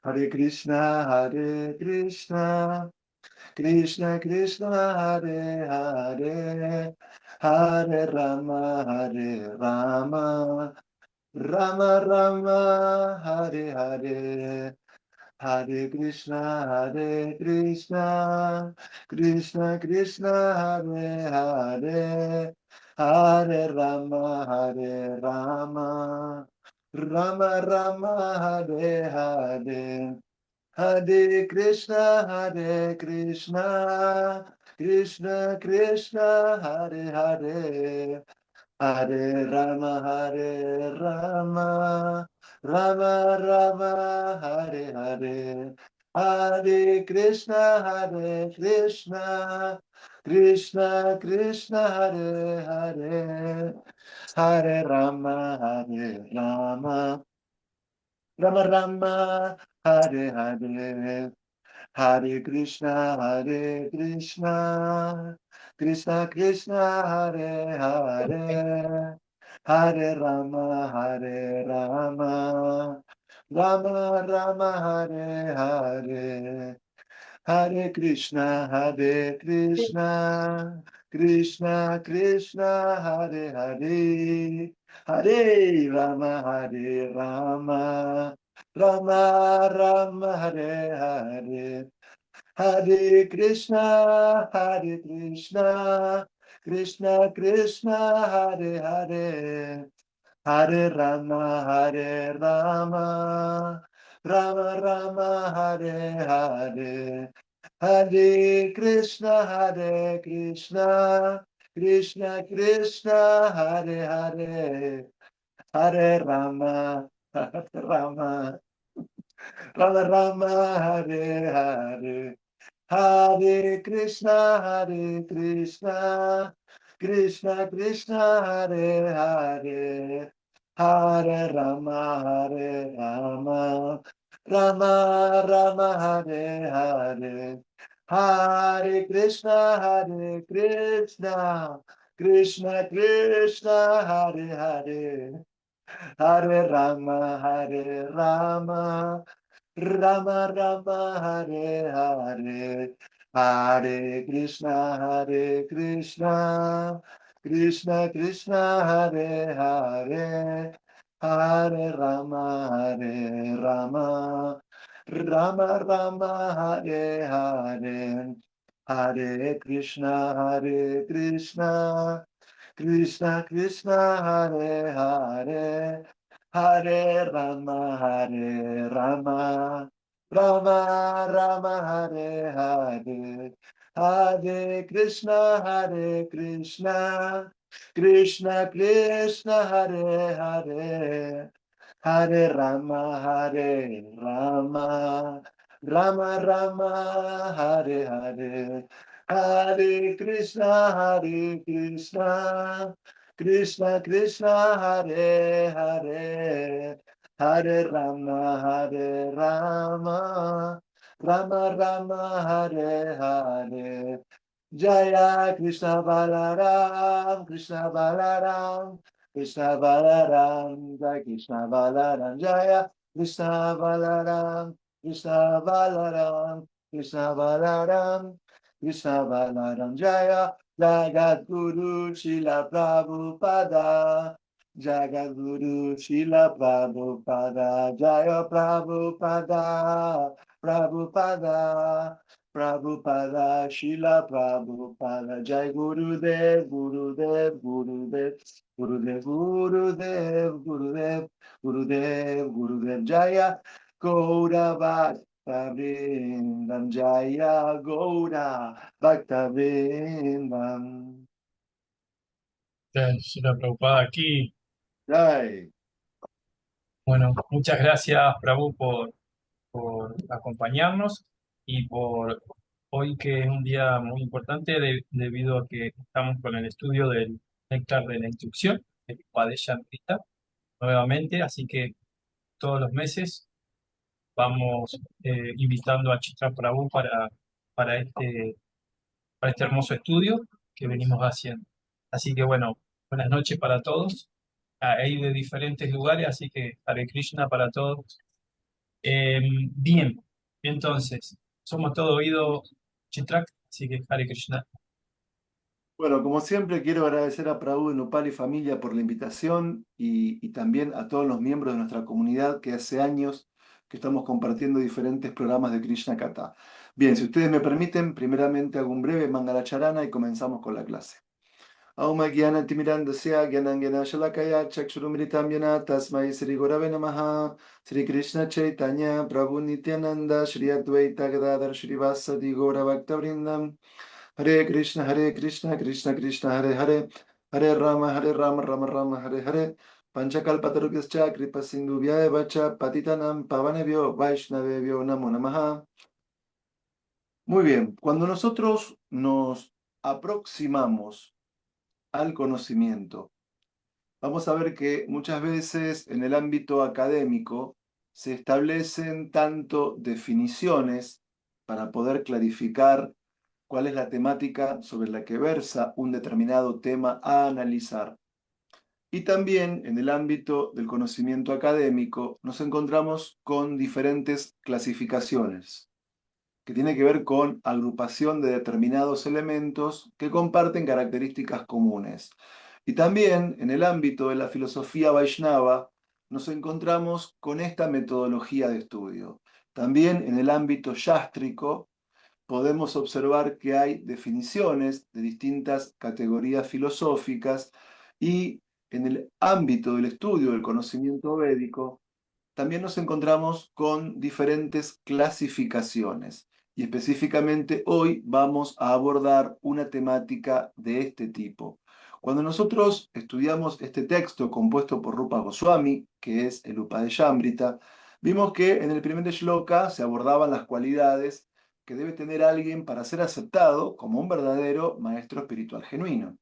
Hare Krishna, Hare Krishna, Krishna Krishna, Hare Hare, Hare Rama, Hare Rama, Rama Rama, Hare Hare. Hare Krishna, Hare Krishna, Krishna Krishna, Hare Hare, Hare Rama, Hare Rama, Rama Rama, Hare Hare. Hare Krishna, Hare Krishna, Krishna Krishna, Hare Hare, Hare Rama, Hare Rama, Rama Rama, Hare Hare, Hare Krishna, Hare Krishna, Krishna Krishna, Hare Hare, Hare Rama, Hare Rama, Rama Rama, Hare Hare, Hare Krishna, Hare Krishna, Krishna Krishna, Hare Hare, Hare Rama, Hare Rama, Rama Rama, Hare Hare, Hare Krishna, Hare Krishna, Krishna Krishna, Hare Hare, Hare Rama, Hare Rama, Rama Rama, Hare Hare, Hare Krishna, Hare Krishna, Krishna Krishna, Hare Hare, Hare Rama, Hare Rama, Rama Rama, Hare Hare, Hare Krishna, Hare Krishna, Krishna Krishna, Hare Hare, Hare Rama, Hare Rama, Rama Rama, Hare Hare, Hare Krishna, Hare Krishna, Krishna Krishna, Hare Hare, Hare Rama, Hare Rama, Rama Rama, Hare Hare, Hare Krishna, Hare Krishna, Krishna Krishna, Hare Hare, Hare Rama, Hare Rama, Rama Rama, Hare Hare, Hare Krishna, Hare Krishna, Krishna Krishna, Hare Hare, Hare Rama, Hare Rama, Rama Rama, Hare Hare, Hare Krishna, Hare Krishna, Krishna Krishna, Hare Hare, Hare Rama, Hare Rama, Rama Rama, Hare Hare, Hare Krishna, Hare Krishna, Krishna Krishna, Hare Hare, Hare Rama, Hare Rama, Rama Rama, Hare Hare, Hare Krishna, Hare Krishna, Krishna Krishna, Hare Hare, Hare Rama, Hare Rama, Rama Rama, Hare Hare. Jaya Krishna Balaram, Krishna Balaram, Krishna Balaram, Jai Krishna Balaram, Jaya Krishna Balaram, Krishna Balaram, Krishna Balaram, Krishna Balaram, Jaya Jagat Guru Shila Prabhupada, Jagat Guru Shila Prabhupada, Jaya Prabhupada, Prabhupada, Prabhupada, Shila Prabhupada, Jai Gurudev, Gurudev, Gurudev, Gurudev, Gurudev, Gurudev, Gurudev, Gurudev, Jaya, Gaura Bhakta Jaya, Gaura Bhakta La preocupada aquí. Jai. Bueno, muchas gracias, Prabhu, por acompañarnos y por hoy que es un día muy importante debido a que estamos con el estudio del néctar de la instrucción, el Padeshantrita, nuevamente, así que todos los meses vamos invitando a Chitra Prabhu para este, para este hermoso estudio que venimos haciendo. Así que bueno, buenas noches para todos. Hay de diferentes lugares, así que Hare Krishna para todos. Bien, entonces, somos todo oído, Chitrak, así que Hare Krishna. Bueno, como siempre, quiero agradecer a Prabhu, Nupal y familia por la invitación y también a todos los miembros de nuestra comunidad que hace años que estamos compartiendo diferentes programas de Krishna Katha. Bien, si ustedes me permiten, primeramente hago un breve Mangalacharana y comenzamos con la clase. Aum Gyanatimirandasya Gyananganashalakaya Chakshurumritam Yana Tasmai Sri Gurave Namaha Sri Krishna Chaitanya Prabhu Nityananda Shri Advaita Gadadhar Shri Vasadi Gaura Bhaktavrindam Hare Krishna Krishna Krishna Hare Hare Hare Rama Rama Rama Hare Hare Panchakalpatarubhyascha Kripa Sindhubhyaya Vacha Patitanam Pavanebhyo Vaishnavebhyo Namo Namaha. Muy bien, cuando nosotros nos aproximamos al conocimiento, vamos a ver que muchas veces en el ámbito académico se establecen tanto definiciones para poder clarificar cuál es la temática sobre la que versa un determinado tema a analizar. Y también en el ámbito del conocimiento académico nos encontramos con diferentes clasificaciones que tiene que ver con agrupación de determinados elementos que comparten características comunes. Y también en el ámbito de la filosofía Vaishnava nos encontramos con esta metodología de estudio. También en el ámbito yástrico podemos observar que hay definiciones de distintas categorías filosóficas y en el ámbito del estudio del conocimiento védico también nos encontramos con diferentes clasificaciones y específicamente hoy vamos a abordar una temática de este tipo. Cuando nosotros estudiamos este texto compuesto por Rupa Goswami, que es el Upadeshambrita, vimos que en el primer shloka se abordaban las cualidades que debe tener alguien para ser aceptado como un verdadero maestro espiritual genuino.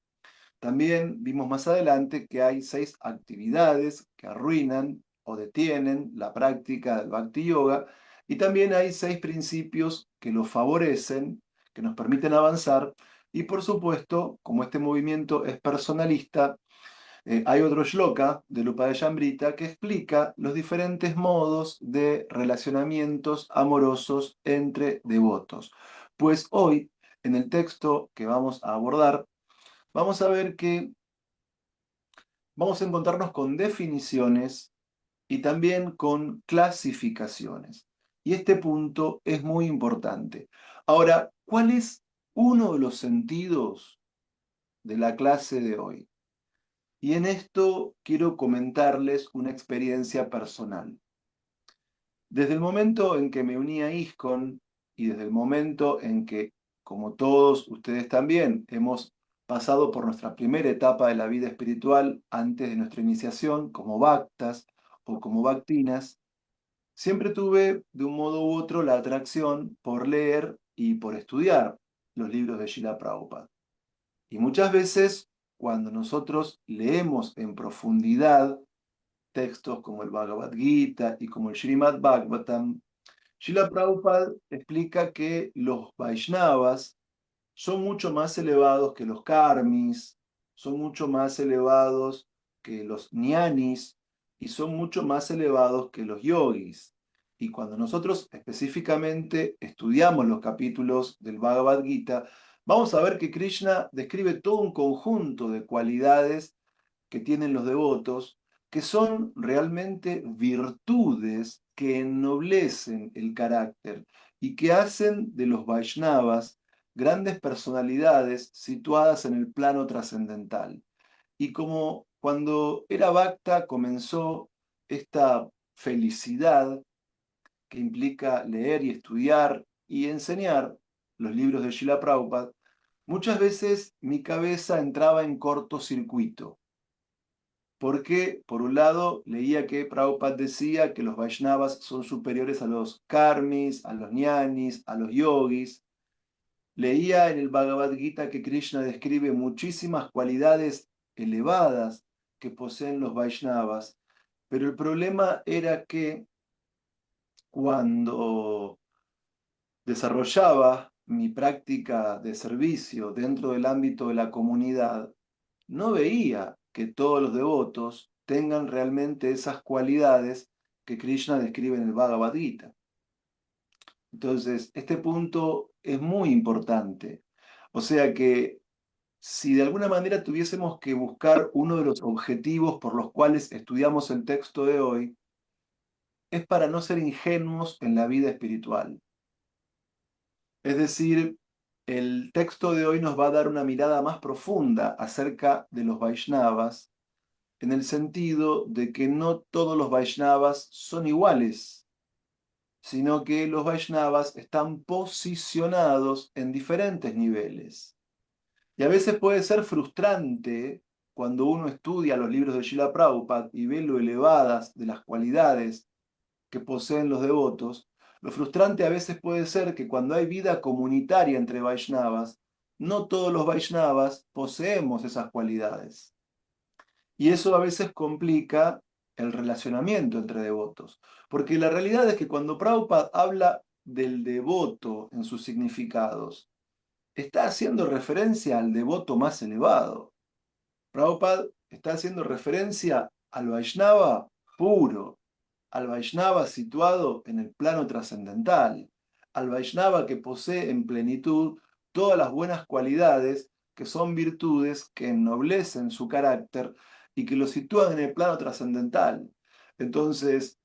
También vimos más adelante que hay 6 actividades que arruinan o detienen la práctica del Bhakti Yoga y también hay 6 principios que lo favorecen, que nos permiten avanzar y por supuesto, como este movimiento es personalista, hay otro shloka de Upadeshambrita que explica los diferentes modos de relacionamientos amorosos entre devotos. Pues hoy, en el texto que vamos a abordar, vamos a ver que vamos a encontrarnos con definiciones y también con clasificaciones. Y este punto es muy importante. Ahora, ¿cuál es uno de los sentidos de la clase de hoy? Y en esto quiero comentarles una experiencia personal. Desde el momento en que me uní a ISKCON y desde el momento en que, como todos ustedes también, hemos pasado por nuestra primera etapa de la vida espiritual antes de nuestra iniciación, como bhaktas o como bhaktinas, siempre tuve de un modo u otro la atracción por leer y por estudiar los libros de Srila Prabhupada. Y muchas veces, cuando nosotros leemos en profundidad textos como el Bhagavad Gita y como el Srimad Bhagavatam, Srila Prabhupada explica que los Vaishnavas son mucho más elevados que los Karmis, son mucho más elevados que los Jnanis y son mucho más elevados que los yogis. Y cuando nosotros específicamente estudiamos los capítulos del Bhagavad Gita, vamos a ver que Krishna describe todo un conjunto de cualidades que tienen los devotos, que son realmente virtudes que ennoblecen el carácter y que hacen de los Vaishnavas grandes personalidades situadas en el plano trascendental. Y como cuando era Bhakta comenzó esta felicidad que implica leer y estudiar y enseñar los libros de Srila Prabhupada, muchas veces mi cabeza entraba en cortocircuito porque, por un lado, leía que Prabhupada decía que los Vaishnavas son superiores a los Karmis, a los Jnanis, a los yogis. Leía en el Bhagavad Gita que Krishna describe muchísimas cualidades elevadas que poseen los Vaishnavas, pero el problema era que cuando desarrollaba mi práctica de servicio dentro del ámbito de la comunidad, no veía que todos los devotos tengan realmente esas cualidades que Krishna describe en el Bhagavad Gita. Entonces, este punto es muy importante. O sea que si de alguna manera tuviésemos que buscar uno de los objetivos por los cuales estudiamos el texto de hoy, es para no ser ingenuos en la vida espiritual. Es decir, el texto de hoy nos va a dar una mirada más profunda acerca de los Vaishnavas, en el sentido de que no todos los Vaishnavas son iguales, sino que los Vaishnavas están posicionados en diferentes niveles. Y a veces puede ser frustrante cuando uno estudia los libros de Srila Prabhupada y ve lo elevadas de las cualidades que poseen los devotos. Lo frustrante a veces puede ser que cuando hay vida comunitaria entre Vaishnavas, no todos los Vaishnavas poseemos esas cualidades. Y eso a veces complica el relacionamiento entre devotos. Porque la realidad es que cuando Prabhupada habla del devoto en sus significados, está haciendo referencia al devoto más elevado. Prabhupada está haciendo referencia al Vaishnava puro, al Vaishnava situado en el plano trascendental, al Vaishnava que posee en plenitud todas las buenas cualidades que son virtudes que ennoblecen su carácter y que lo sitúan en el plano trascendental. Entonces,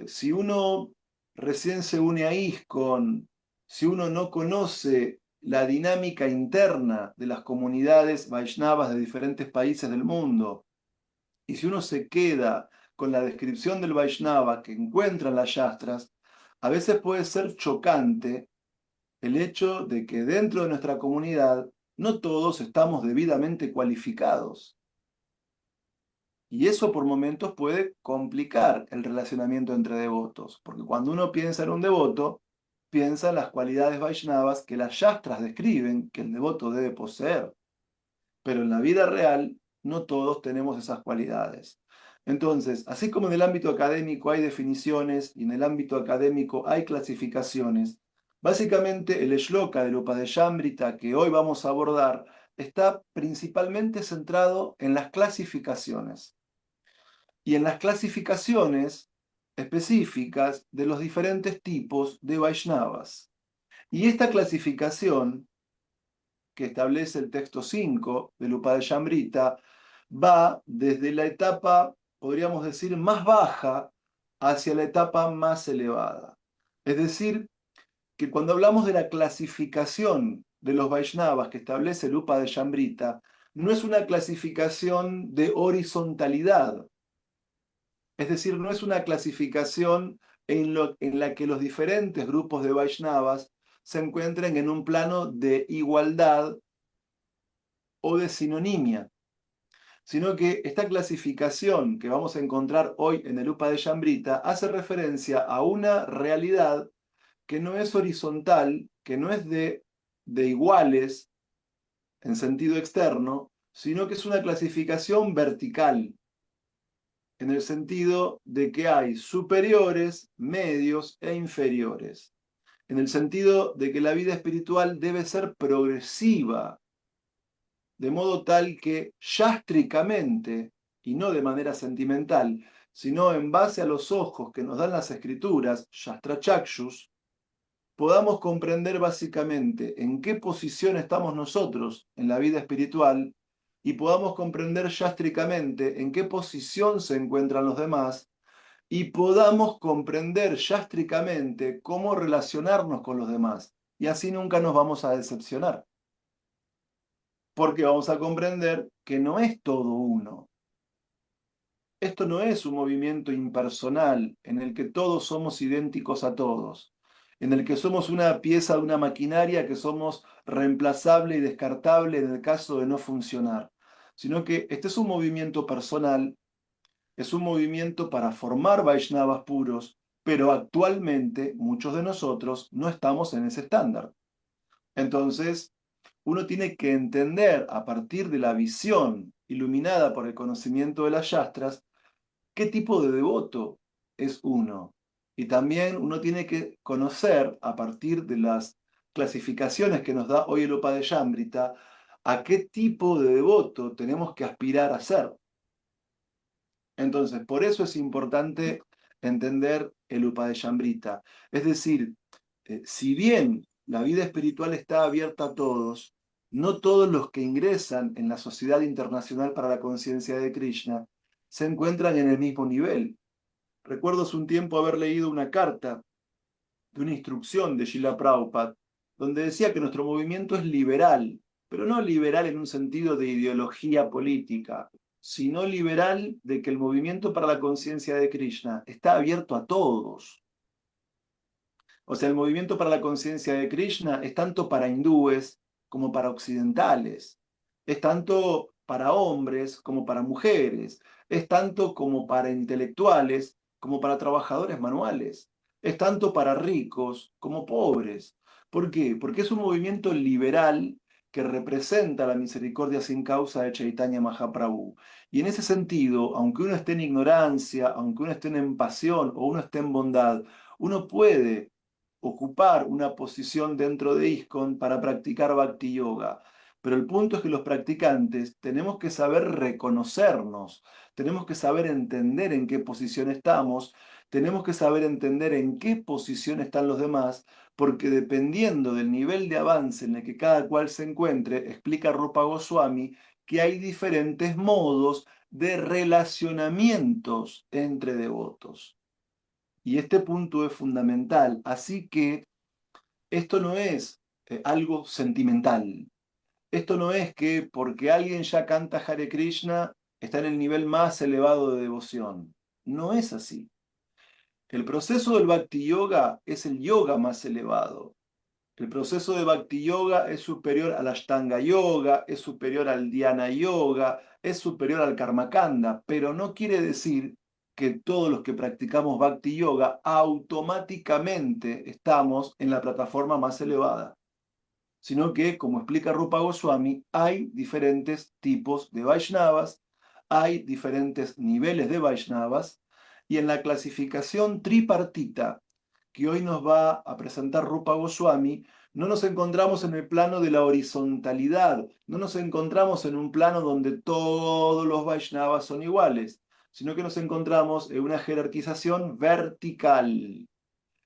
si uno recién se une a ISKCON, si uno no conoce la dinámica interna de las comunidades Vaishnavas de diferentes países del mundo, y si uno se queda con la descripción del Vaishnava que encuentra en las Shastras, a veces puede ser chocante el hecho de que dentro de nuestra comunidad no todos estamos debidamente cualificados. Y eso por momentos puede complicar el relacionamiento entre devotos, porque cuando uno piensa en un devoto, piensa en las cualidades Vaishnavas que las Shastras describen que el devoto debe poseer. Pero en la vida real no todos tenemos esas cualidades. Entonces, así como en el ámbito académico hay definiciones y en el ámbito académico hay clasificaciones, básicamente el shloka del Upadeshambrita que hoy vamos a abordar está principalmente centrado en las clasificaciones y en las clasificaciones específicas de los diferentes tipos de Vaishnavas. Y esta clasificación que establece el texto 5 del Upadeshambrita va desde la etapa, podríamos decir, más baja hacia la etapa más elevada. Es decir, que cuando hablamos de la clasificación de los Vaishnavas que establece el Upadeshambrita, no es una clasificación de horizontalidad, es decir, no es una clasificación en la que los diferentes grupos de Vaishnavas se encuentren en un plano de igualdad o de sinonimia, sino que esta clasificación que vamos a encontrar hoy en el Upadeshambrita hace referencia a una realidad que no es horizontal, que no es de iguales en sentido externo, sino que es una clasificación vertical, en el sentido de que hay superiores, medios e inferiores, en el sentido de que la vida espiritual debe ser progresiva, de modo tal que yástricamente, y no de manera sentimental, sino en base a los ojos que nos dan las escrituras, Shastra Chakshus, podamos comprender básicamente en qué posición estamos nosotros en la vida espiritual y podamos comprender yástricamente en qué posición se encuentran los demás y podamos comprender yástricamente cómo relacionarnos con los demás. Y así nunca nos vamos a decepcionar, porque vamos a comprender que no es todo uno. Esto no es un movimiento impersonal en el que todos somos idénticos a todos, en el que somos una pieza de una maquinaria que somos reemplazable y descartable en el caso de no funcionar, sino que este es un movimiento personal, es un movimiento para formar Vaishnavas puros, pero actualmente muchos de nosotros no estamos en ese estándar. Entonces, uno tiene que entender a partir de la visión iluminada por el conocimiento de las yastras qué tipo de devoto es uno. Y también uno tiene que conocer a partir de las clasificaciones que nos da hoy el Upadeshambrita a qué tipo de devoto tenemos que aspirar a ser. Entonces, por eso es importante entender el Upadeshambrita. Es decir, si bien la vida espiritual está abierta a todos, no todos los que ingresan en la Sociedad Internacional para la Conciencia de Krishna se encuentran en el mismo nivel. Recuerdo hace un tiempo haber leído una carta de una instrucción de Srila Prabhupada, donde decía que nuestro movimiento es liberal, pero no liberal en un sentido de ideología política, sino liberal de que el movimiento para la conciencia de Krishna está abierto a todos. O sea, el movimiento para la conciencia de Krishna es tanto para hindúes como para occidentales, es tanto para hombres como para mujeres, es tanto como para intelectuales como para trabajadores manuales, es tanto para ricos como pobres. ¿Por qué? Porque es un movimiento liberal que representa la misericordia sin causa de Chaitanya Mahaprabhu. Y en ese sentido, aunque uno esté en ignorancia, aunque uno esté en pasión o uno esté en bondad, uno puede ocupar una posición dentro de ISKCON para practicar Bhakti Yoga. Pero el punto es que los practicantes tenemos que saber reconocernos, tenemos que saber entender en qué posición estamos, tenemos que saber entender en qué posición están los demás, porque dependiendo del nivel de avance en el que cada cual se encuentre, explica Rupa Goswami que hay diferentes modos de relacionamientos entre devotos. Y este punto es fundamental. Así que esto no es algo sentimental. Esto no es que porque alguien ya canta Hare Krishna está en el nivel más elevado de devoción. No es así. El proceso del Bhakti Yoga es el yoga más elevado. El proceso de Bhakti Yoga es superior al Ashtanga Yoga, es superior al Dhyana Yoga, es superior al Karma Kanda, pero no quiere decir que todos los que practicamos Bhakti Yoga automáticamente estamos en la plataforma más elevada, sino que, como explica Rupa Goswami, hay diferentes tipos de Vaishnavas, hay diferentes niveles de Vaishnavas, y en la clasificación tripartita que hoy nos va a presentar Rupa Goswami, no nos encontramos en el plano de la horizontalidad, no nos encontramos en un plano donde todos los Vaishnavas son iguales, sino que nos encontramos en una jerarquización vertical,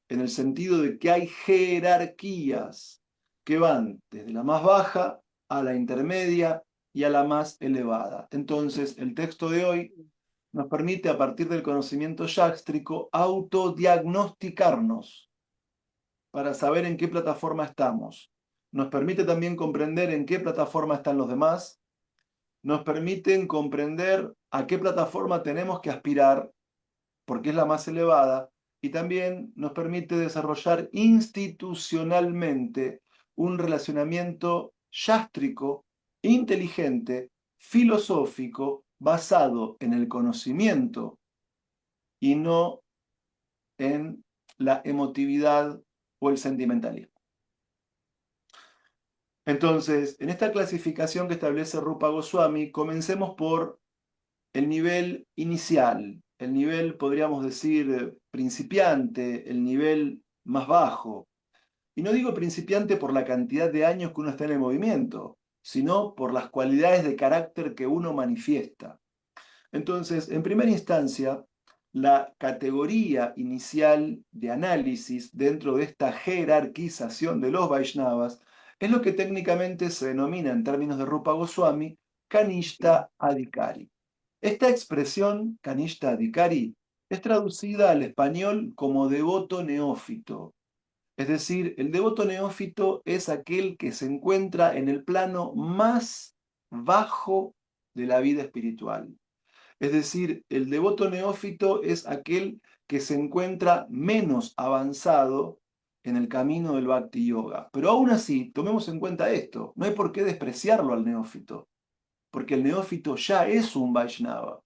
en el sentido de que hay jerarquías que van desde la más baja a la intermedia y a la más elevada. Entonces, el texto de hoy nos permite, a partir del conocimiento yástrico, autodiagnosticarnos para saber en qué plataforma estamos. Nos permite también comprender en qué plataforma están los demás. Nos permiten comprender a qué plataforma tenemos que aspirar, porque es la más elevada. Y también nos permite desarrollar institucionalmente un relacionamiento yástrico, inteligente, filosófico, basado en el conocimiento y no en la emotividad o el sentimentalismo. Entonces, en esta clasificación que establece Rupa Goswami, comencemos por el nivel inicial, el nivel, podríamos decir, principiante, el nivel más bajo. Y no digo principiante por la cantidad de años que uno está en el movimiento, sino por las cualidades de carácter que uno manifiesta. Entonces, en primera instancia, la categoría inicial de análisis dentro de esta jerarquización de los Vaishnavas es lo que técnicamente se denomina en términos de Rupa Goswami Kanishta Adhikari. Esta expresión, Kanishta Adhikari, es traducida al español como devoto neófito. Es decir, el devoto neófito es aquel que se encuentra en el plano más bajo de la vida espiritual. Es decir, el devoto neófito es aquel que se encuentra menos avanzado en el camino del Bhakti Yoga. Pero aún así, tomemos en cuenta esto, no hay por qué despreciarlo al neófito, porque el neófito ya es un Vaishnava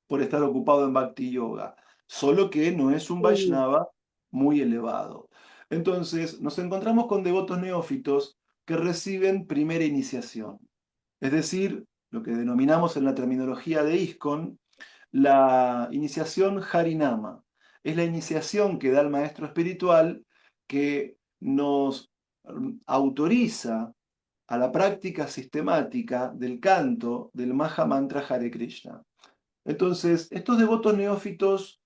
por estar ocupado en Bhakti Yoga, solo que no es un Vaishnava muy elevado. Entonces, nos encontramos con devotos neófitos que reciben primera iniciación, es decir, lo que denominamos en la terminología de ISKCON la iniciación Harinama. Es la iniciación que da el maestro espiritual que nos autoriza a la práctica sistemática del canto del Maha Mantra Hare Krishna. Entonces, estos devotos neófitos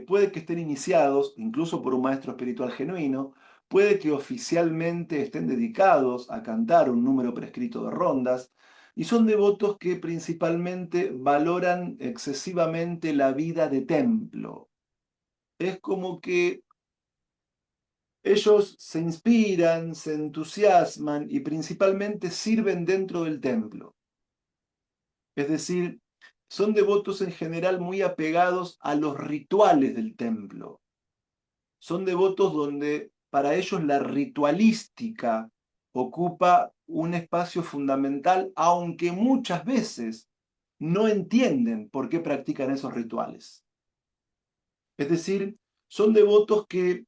puede que estén iniciados, incluso por un maestro espiritual genuino, puede que oficialmente estén dedicados a cantar un número prescrito de rondas, y son devotos que principalmente valoran excesivamente la vida de templo. Es como que ellos se inspiran, se entusiasman y principalmente sirven dentro del templo. Es decir, son devotos en general muy apegados a los rituales del templo. Son devotos donde para ellos la ritualística ocupa un espacio fundamental, aunque muchas veces no entienden por qué practican esos rituales. Es decir, son devotos que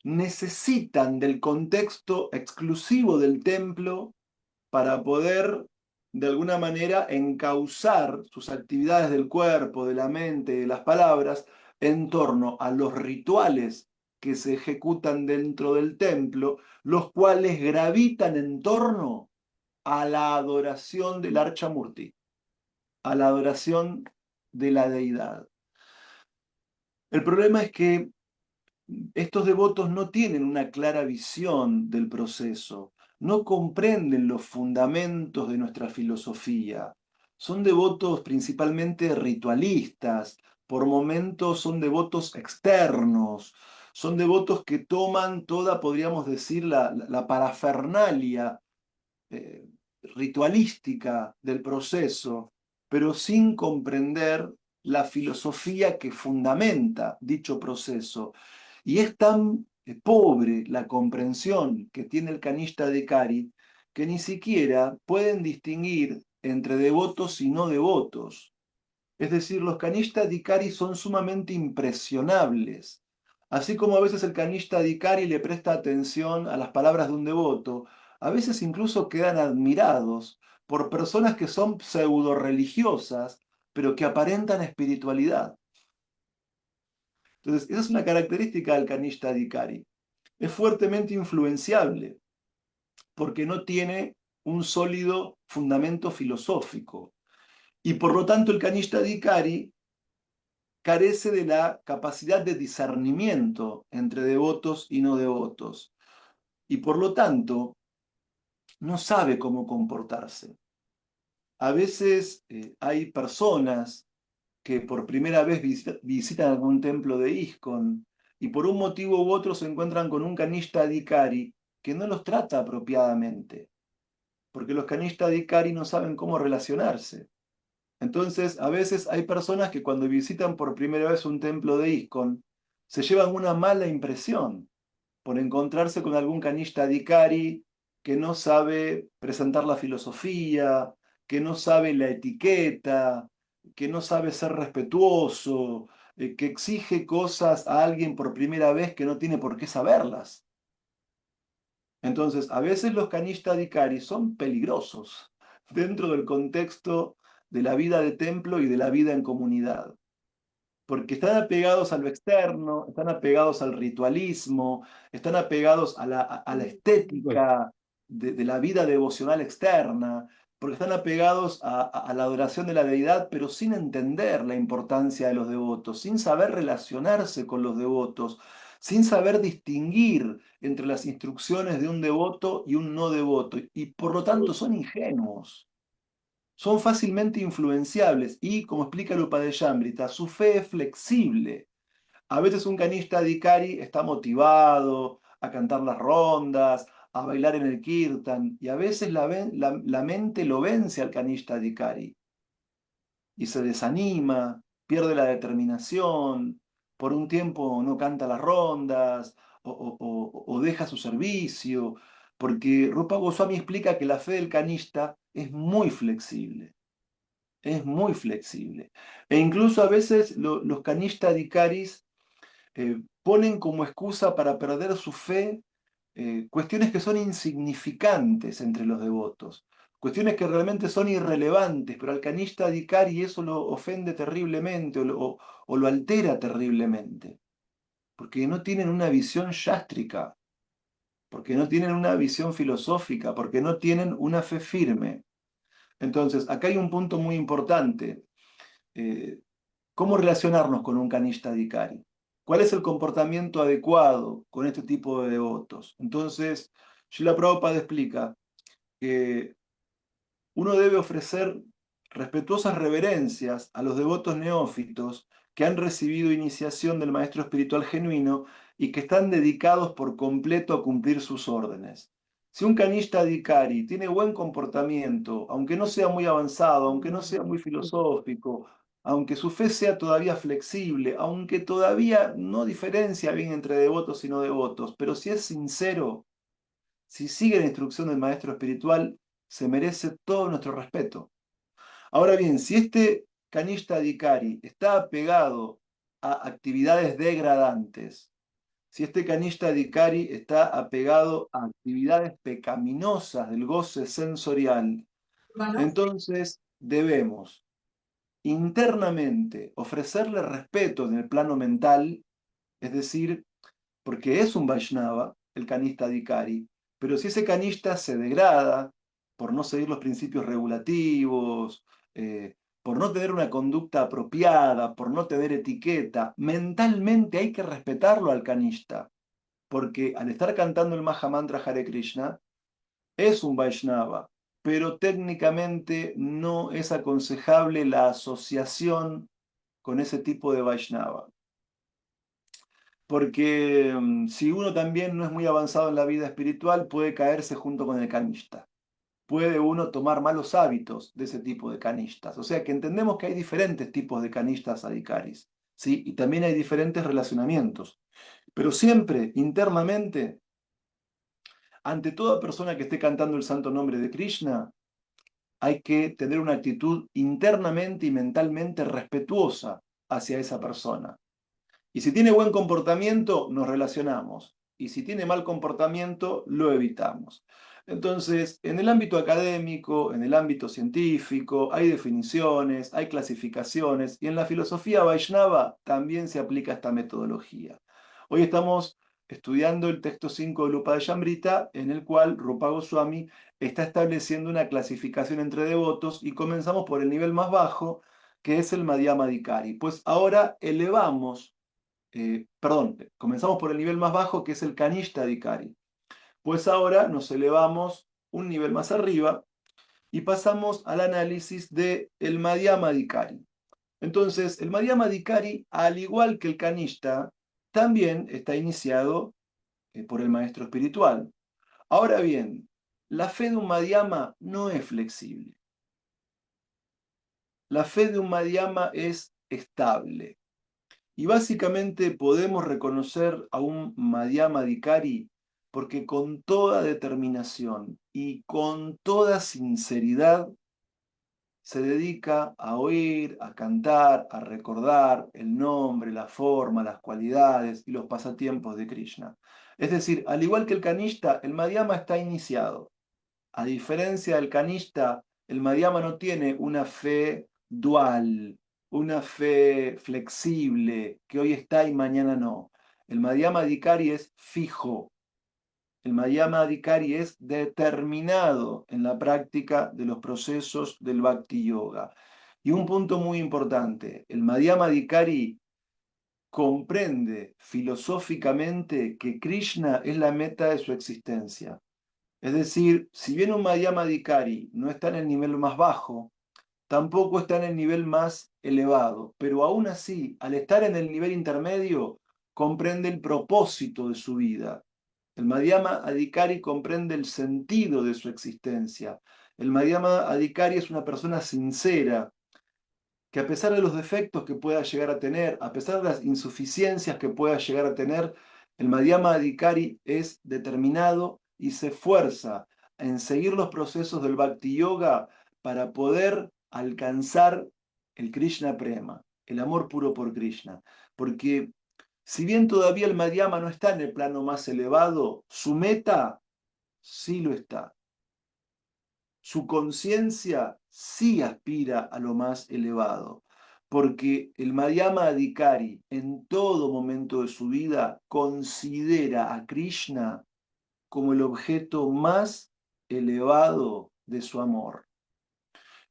necesitan del contexto exclusivo del templo para poder, de alguna manera, encauzar sus actividades del cuerpo, de la mente, de las palabras, en torno a los rituales que se ejecutan dentro del templo, los cuales gravitan en torno a la adoración del Archamurti, a la adoración de la deidad. El problema es que estos devotos no tienen una clara visión del proceso, no comprenden los fundamentos de nuestra filosofía. Son devotos principalmente ritualistas, por momentos son devotos externos, son devotos que toman toda, podríamos decir, la parafernalia eh, ritualística del proceso, pero sin comprender la filosofía que fundamenta dicho proceso. Y es tan pobre la comprensión que tiene el canista de Cari que ni siquiera pueden distinguir entre devotos y no devotos. Es decir, los canistas di Cari son sumamente impresionables. Así como a veces el canista di Cari le presta atención a las palabras de un devoto, a veces incluso quedan admirados por personas que son pseudo religiosas, pero que aparentan espiritualidad. Entonces, esa es una característica del canista di Cari. Es fuertemente influenciable porque no tiene un sólido fundamento filosófico. Y por lo tanto el canista di Cari carece de la capacidad de discernimiento entre devotos y no devotos, y por lo tanto no sabe cómo comportarse. A veces hay personas que por primera vez visitan algún templo de ISKCON y por un motivo u otro se encuentran con un canista Dikari que no los trata apropiadamente, porque los canistas Dikari no saben cómo relacionarse. Entonces, a veces hay personas que cuando visitan por primera vez un templo de ISKCON se llevan una mala impresión por encontrarse con algún canista Dikari que no sabe presentar la filosofía, que no sabe la etiqueta, que no sabe ser respetuoso, que exige cosas a alguien por primera vez que no tiene por qué saberlas. Entonces, a veces los canistas Dikari son peligrosos dentro del contexto de la vida de templo y de la vida en comunidad porque están apegados a lo externo, están apegados al ritualismo, están apegados a la estética de la vida devocional externa, porque están apegados a la adoración de la deidad, pero sin entender la importancia de los devotos, sin saber relacionarse con los devotos, sin saber distinguir entre las instrucciones de un devoto y un no devoto, y por lo tanto son ingenuos. Son fácilmente influenciables y, como explica el Upadeshambrita, su fe es flexible. A veces un canista Dikari está motivado a cantar las rondas, a bailar en el kirtan, y a veces la mente lo vence al canista Dikari y se desanima, pierde la determinación, por un tiempo no canta las rondas o deja su servicio, porque Rupa Goswami explica que la fe del canista es muy flexible. Es muy flexible. E incluso a veces los canistas dicaris ponen como excusa para perder su fe cuestiones que son insignificantes entre los devotos, cuestiones que realmente son irrelevantes, pero al canista dicari eso lo ofende terriblemente o lo altera terriblemente, porque no tienen una visión yástrica, porque no tienen una visión filosófica, porque no tienen una fe firme. Entonces, acá hay un punto muy importante. ¿Cómo relacionarnos con un canista dicari? ¿Cuál es el comportamiento adecuado con este tipo de devotos? Entonces, Srila Prabhupada explica que uno debe ofrecer respetuosas reverencias a los devotos neófitos que han recibido iniciación del maestro espiritual genuino y que están dedicados por completo a cumplir sus órdenes. Si un Kanishta Adhikari tiene buen comportamiento, aunque no sea muy avanzado, aunque no sea muy filosófico, aunque su fe sea todavía flexible, aunque todavía no diferencia bien entre devotos y no devotos, pero si es sincero, si sigue la instrucción del maestro espiritual, se merece todo nuestro respeto. Ahora bien, si este Kanishta Adhikari está apegado a actividades degradantes, si este Kanishta Adhikari está apegado a actividades pecaminosas del goce sensorial, entonces debemos internamente ofrecerle respeto en el plano mental, es decir, porque es un Vaishnava, el canista Adhikari, pero si ese canista se degrada por no seguir los principios regulativos, por no tener una conducta apropiada, por no tener etiqueta, mentalmente hay que respetarlo al canista, porque al estar cantando el Mahamantra Hare Krishna, es un Vaishnava, pero técnicamente no es aconsejable la asociación con ese tipo de Vaishnava. Porque si uno también no es muy avanzado en la vida espiritual, puede caerse junto con el canista. Puede uno tomar malos hábitos de ese tipo de canistas. O sea que entendemos que hay diferentes tipos de canistas adhikaris, ¿sí? Y también hay diferentes relacionamientos. Pero siempre, internamente, ante toda persona que esté cantando el santo nombre de Krishna, hay que tener una actitud internamente y mentalmente respetuosa hacia esa persona. Y si tiene buen comportamiento, nos relacionamos. Y si tiene mal comportamiento, lo evitamos. Entonces, en el ámbito académico, en el ámbito científico, hay definiciones, hay clasificaciones, y en la filosofía Vaishnava también se aplica esta metodología. Hoy estamos estudiando el texto 5 de Upadhyamrita, en el cual Rupa Goswami está estableciendo una clasificación entre devotos, y comenzamos por el nivel más bajo, que es el Madhyamadikari. Pues ahora elevamos comenzamos por el nivel más bajo, que es el Kanishta Adhikari. Pues ahora nos elevamos un nivel más arriba y pasamos al análisis del Madhyama Adhikari. Entonces, el Madhyama Adhikari, al igual que el Kanishta, también está iniciado por el maestro espiritual. Ahora bien, la fe de un Madhyama no es flexible. La fe de un Madhyama es estable. Y básicamente podemos reconocer a un Madhyama Adhikari porque con toda determinación y con toda sinceridad se dedica a oír, a cantar, a recordar el nombre, la forma, las cualidades y los pasatiempos de Krishna. Es decir, al igual que el Kanishta, el Madhyama está iniciado. A diferencia del canista, el Madhyama no tiene una fe dual, una fe flexible, que hoy está y mañana no. El Madhyama Adhikari es fijo. El Madhyama Adhikari es determinado en la práctica de los procesos del Bhakti Yoga. Y un punto muy importante, el Madhyama Adhikari comprende filosóficamente que Krishna es la meta de su existencia. Es decir, si bien un Madhyama Adhikari no está en el nivel más bajo, tampoco está en el nivel más elevado, pero aún así, al estar en el nivel intermedio, comprende el propósito de su vida. El Madhyama Adhikari comprende el sentido de su existencia. El Madhyama Adhikari es una persona sincera, que a pesar de los defectos que pueda llegar a tener, a pesar de las insuficiencias que pueda llegar a tener, el Madhyama Adhikari es determinado y se esfuerza en seguir los procesos del Bhakti Yoga para poder alcanzar el Krishna Prema, el amor puro por Krishna. Porque si bien todavía el Madhyama no está en el plano más elevado, su meta sí lo está. Su conciencia sí aspira a lo más elevado, porque el Madhyama Adhikari en todo momento de su vida considera a Krishna como el objeto más elevado de su amor.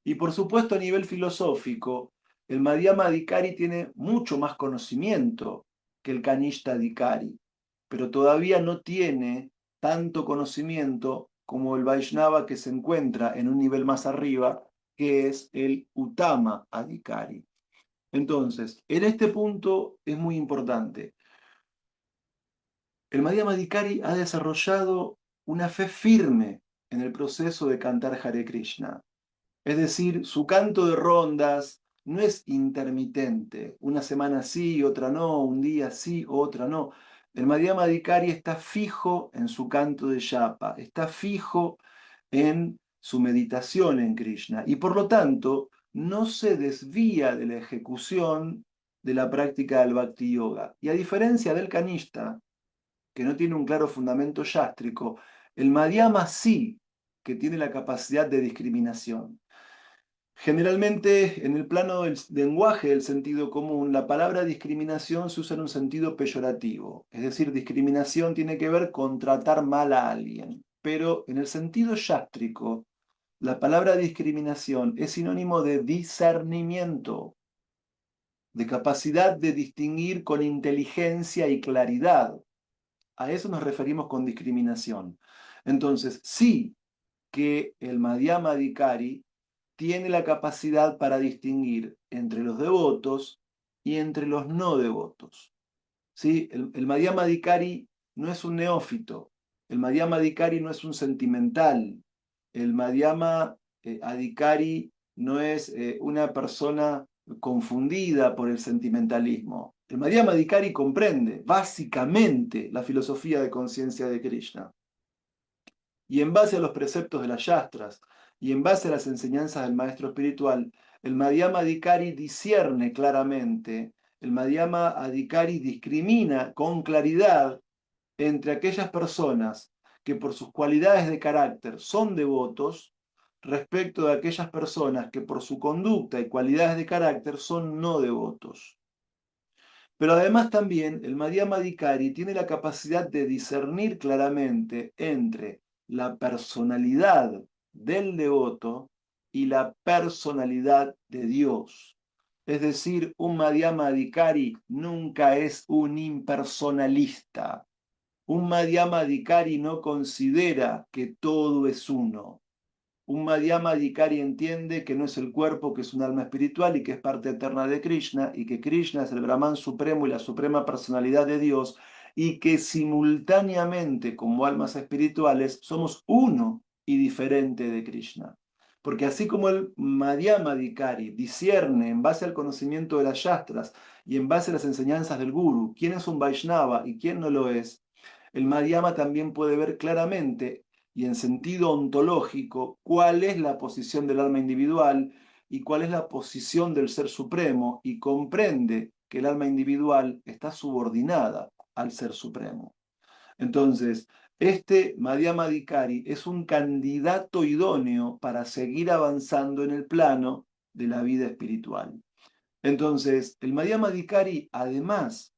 Y por supuesto a nivel filosófico, el Madhyama Adhikari tiene mucho más conocimiento que el Kanishta Adhikari, pero todavía no tiene tanto conocimiento como el Vaishnava que se encuentra en un nivel más arriba, que es el Uttama Adhikari. Entonces, en este punto es muy importante. El Madhya Madhikari ha desarrollado una fe firme en el proceso de cantar Hare Krishna. Es decir, su canto de rondas no es intermitente. Una semana sí, otra no, un día sí, otra no. El Madhya Madhikari está fijo en su canto de japa, está fijo en su meditación en Krishna y por lo tanto no se desvía de la ejecución de la práctica del Bhakti Yoga. Y a diferencia del Kanishta, que no tiene un claro fundamento yástrico, el Madhyama sí que tiene la capacidad de discriminación. Generalmente, en el plano del lenguaje del sentido común, la palabra discriminación se usa en un sentido peyorativo. Es decir, discriminación tiene que ver con tratar mal a alguien. Pero en el sentido yástrico, la palabra discriminación es sinónimo de discernimiento, de capacidad de distinguir con inteligencia y claridad. A eso nos referimos con discriminación. Entonces, sí que el Madhyama Adhikari tiene la capacidad para distinguir entre los devotos y entre los no devotos. ¿Sí? El Madhyama Adhikari no es un neófito, el Madhyama Adhikari no es un sentimental, el Madhyama Adhikari no es una persona confundida por el sentimentalismo. El Madhyama Adhikari comprende básicamente la filosofía de conciencia de Krishna. Y en base a los preceptos de las yastras y en base a las enseñanzas del maestro espiritual, el Madhyama Adhikari discierne claramente, el Madhyama Adhikari discrimina con claridad entre aquellas personas que por sus cualidades de carácter son devotos respecto de aquellas personas que por su conducta y cualidades de carácter son no devotos. Pero además también el Madhyama Adhikari tiene la capacidad de discernir claramente entre la personalidad del devoto y la personalidad de Dios. Es decir, un Madhyama Adhikari nunca es un impersonalista. Un Madhyama Adhikari no considera que todo es uno. Un Madhyama Adhikari entiende que no es el cuerpo, que es un alma espiritual y que es parte eterna de Krishna, y que Krishna es el Brahman supremo y la suprema personalidad de Dios, y que simultáneamente, como almas espirituales, somos uno y diferente de Krishna. Porque así como el Madhyama Adhikari discierne en base al conocimiento de las Shastras y en base a las enseñanzas del Guru, quién es un Vaishnava y quién no lo es, el Madhyama también puede ver claramente y en sentido ontológico cuál es la posición del alma individual y cuál es la posición del Ser Supremo y comprende que el alma individual está subordinada al Ser Supremo. Entonces, este Madhyama Adhikari es un candidato idóneo para seguir avanzando en el plano de la vida espiritual. Entonces, el Madhyama Adhikari, además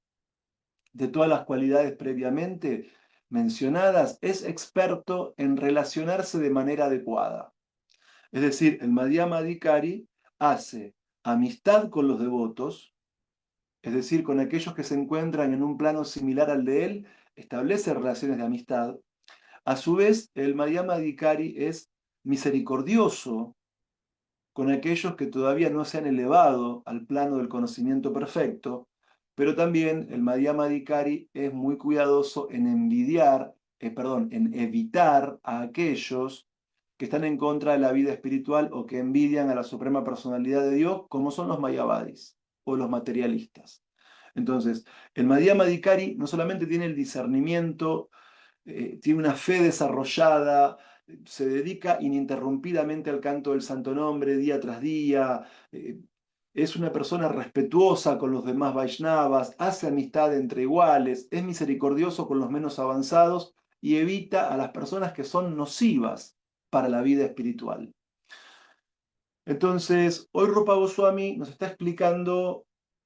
de todas las cualidades previamente mencionadas, es experto en relacionarse de manera adecuada. Es decir, el Madhyama Adhikari hace amistad con los devotos, es decir, con aquellos que se encuentran en un plano similar al de él, establece relaciones de amistad. A su vez, el Madhyama Adhikari es misericordioso con aquellos que todavía no se han elevado al plano del conocimiento perfecto, pero también el Madhyama Adhikari es muy cuidadoso en en evitar a aquellos que están en contra de la vida espiritual o que envidian a la suprema personalidad de Dios, como son los mayavadis o los materialistas. Entonces, el Madhyama Adhikari no solamente tiene el discernimiento, tiene una fe desarrollada, se dedica ininterrumpidamente al canto del Santo Nombre día tras día, es una persona respetuosa con los demás Vaishnavas, hace amistad entre iguales, es misericordioso con los menos avanzados y evita a las personas que son nocivas para la vida espiritual. Entonces, hoy Rupa Goswami nos está explicando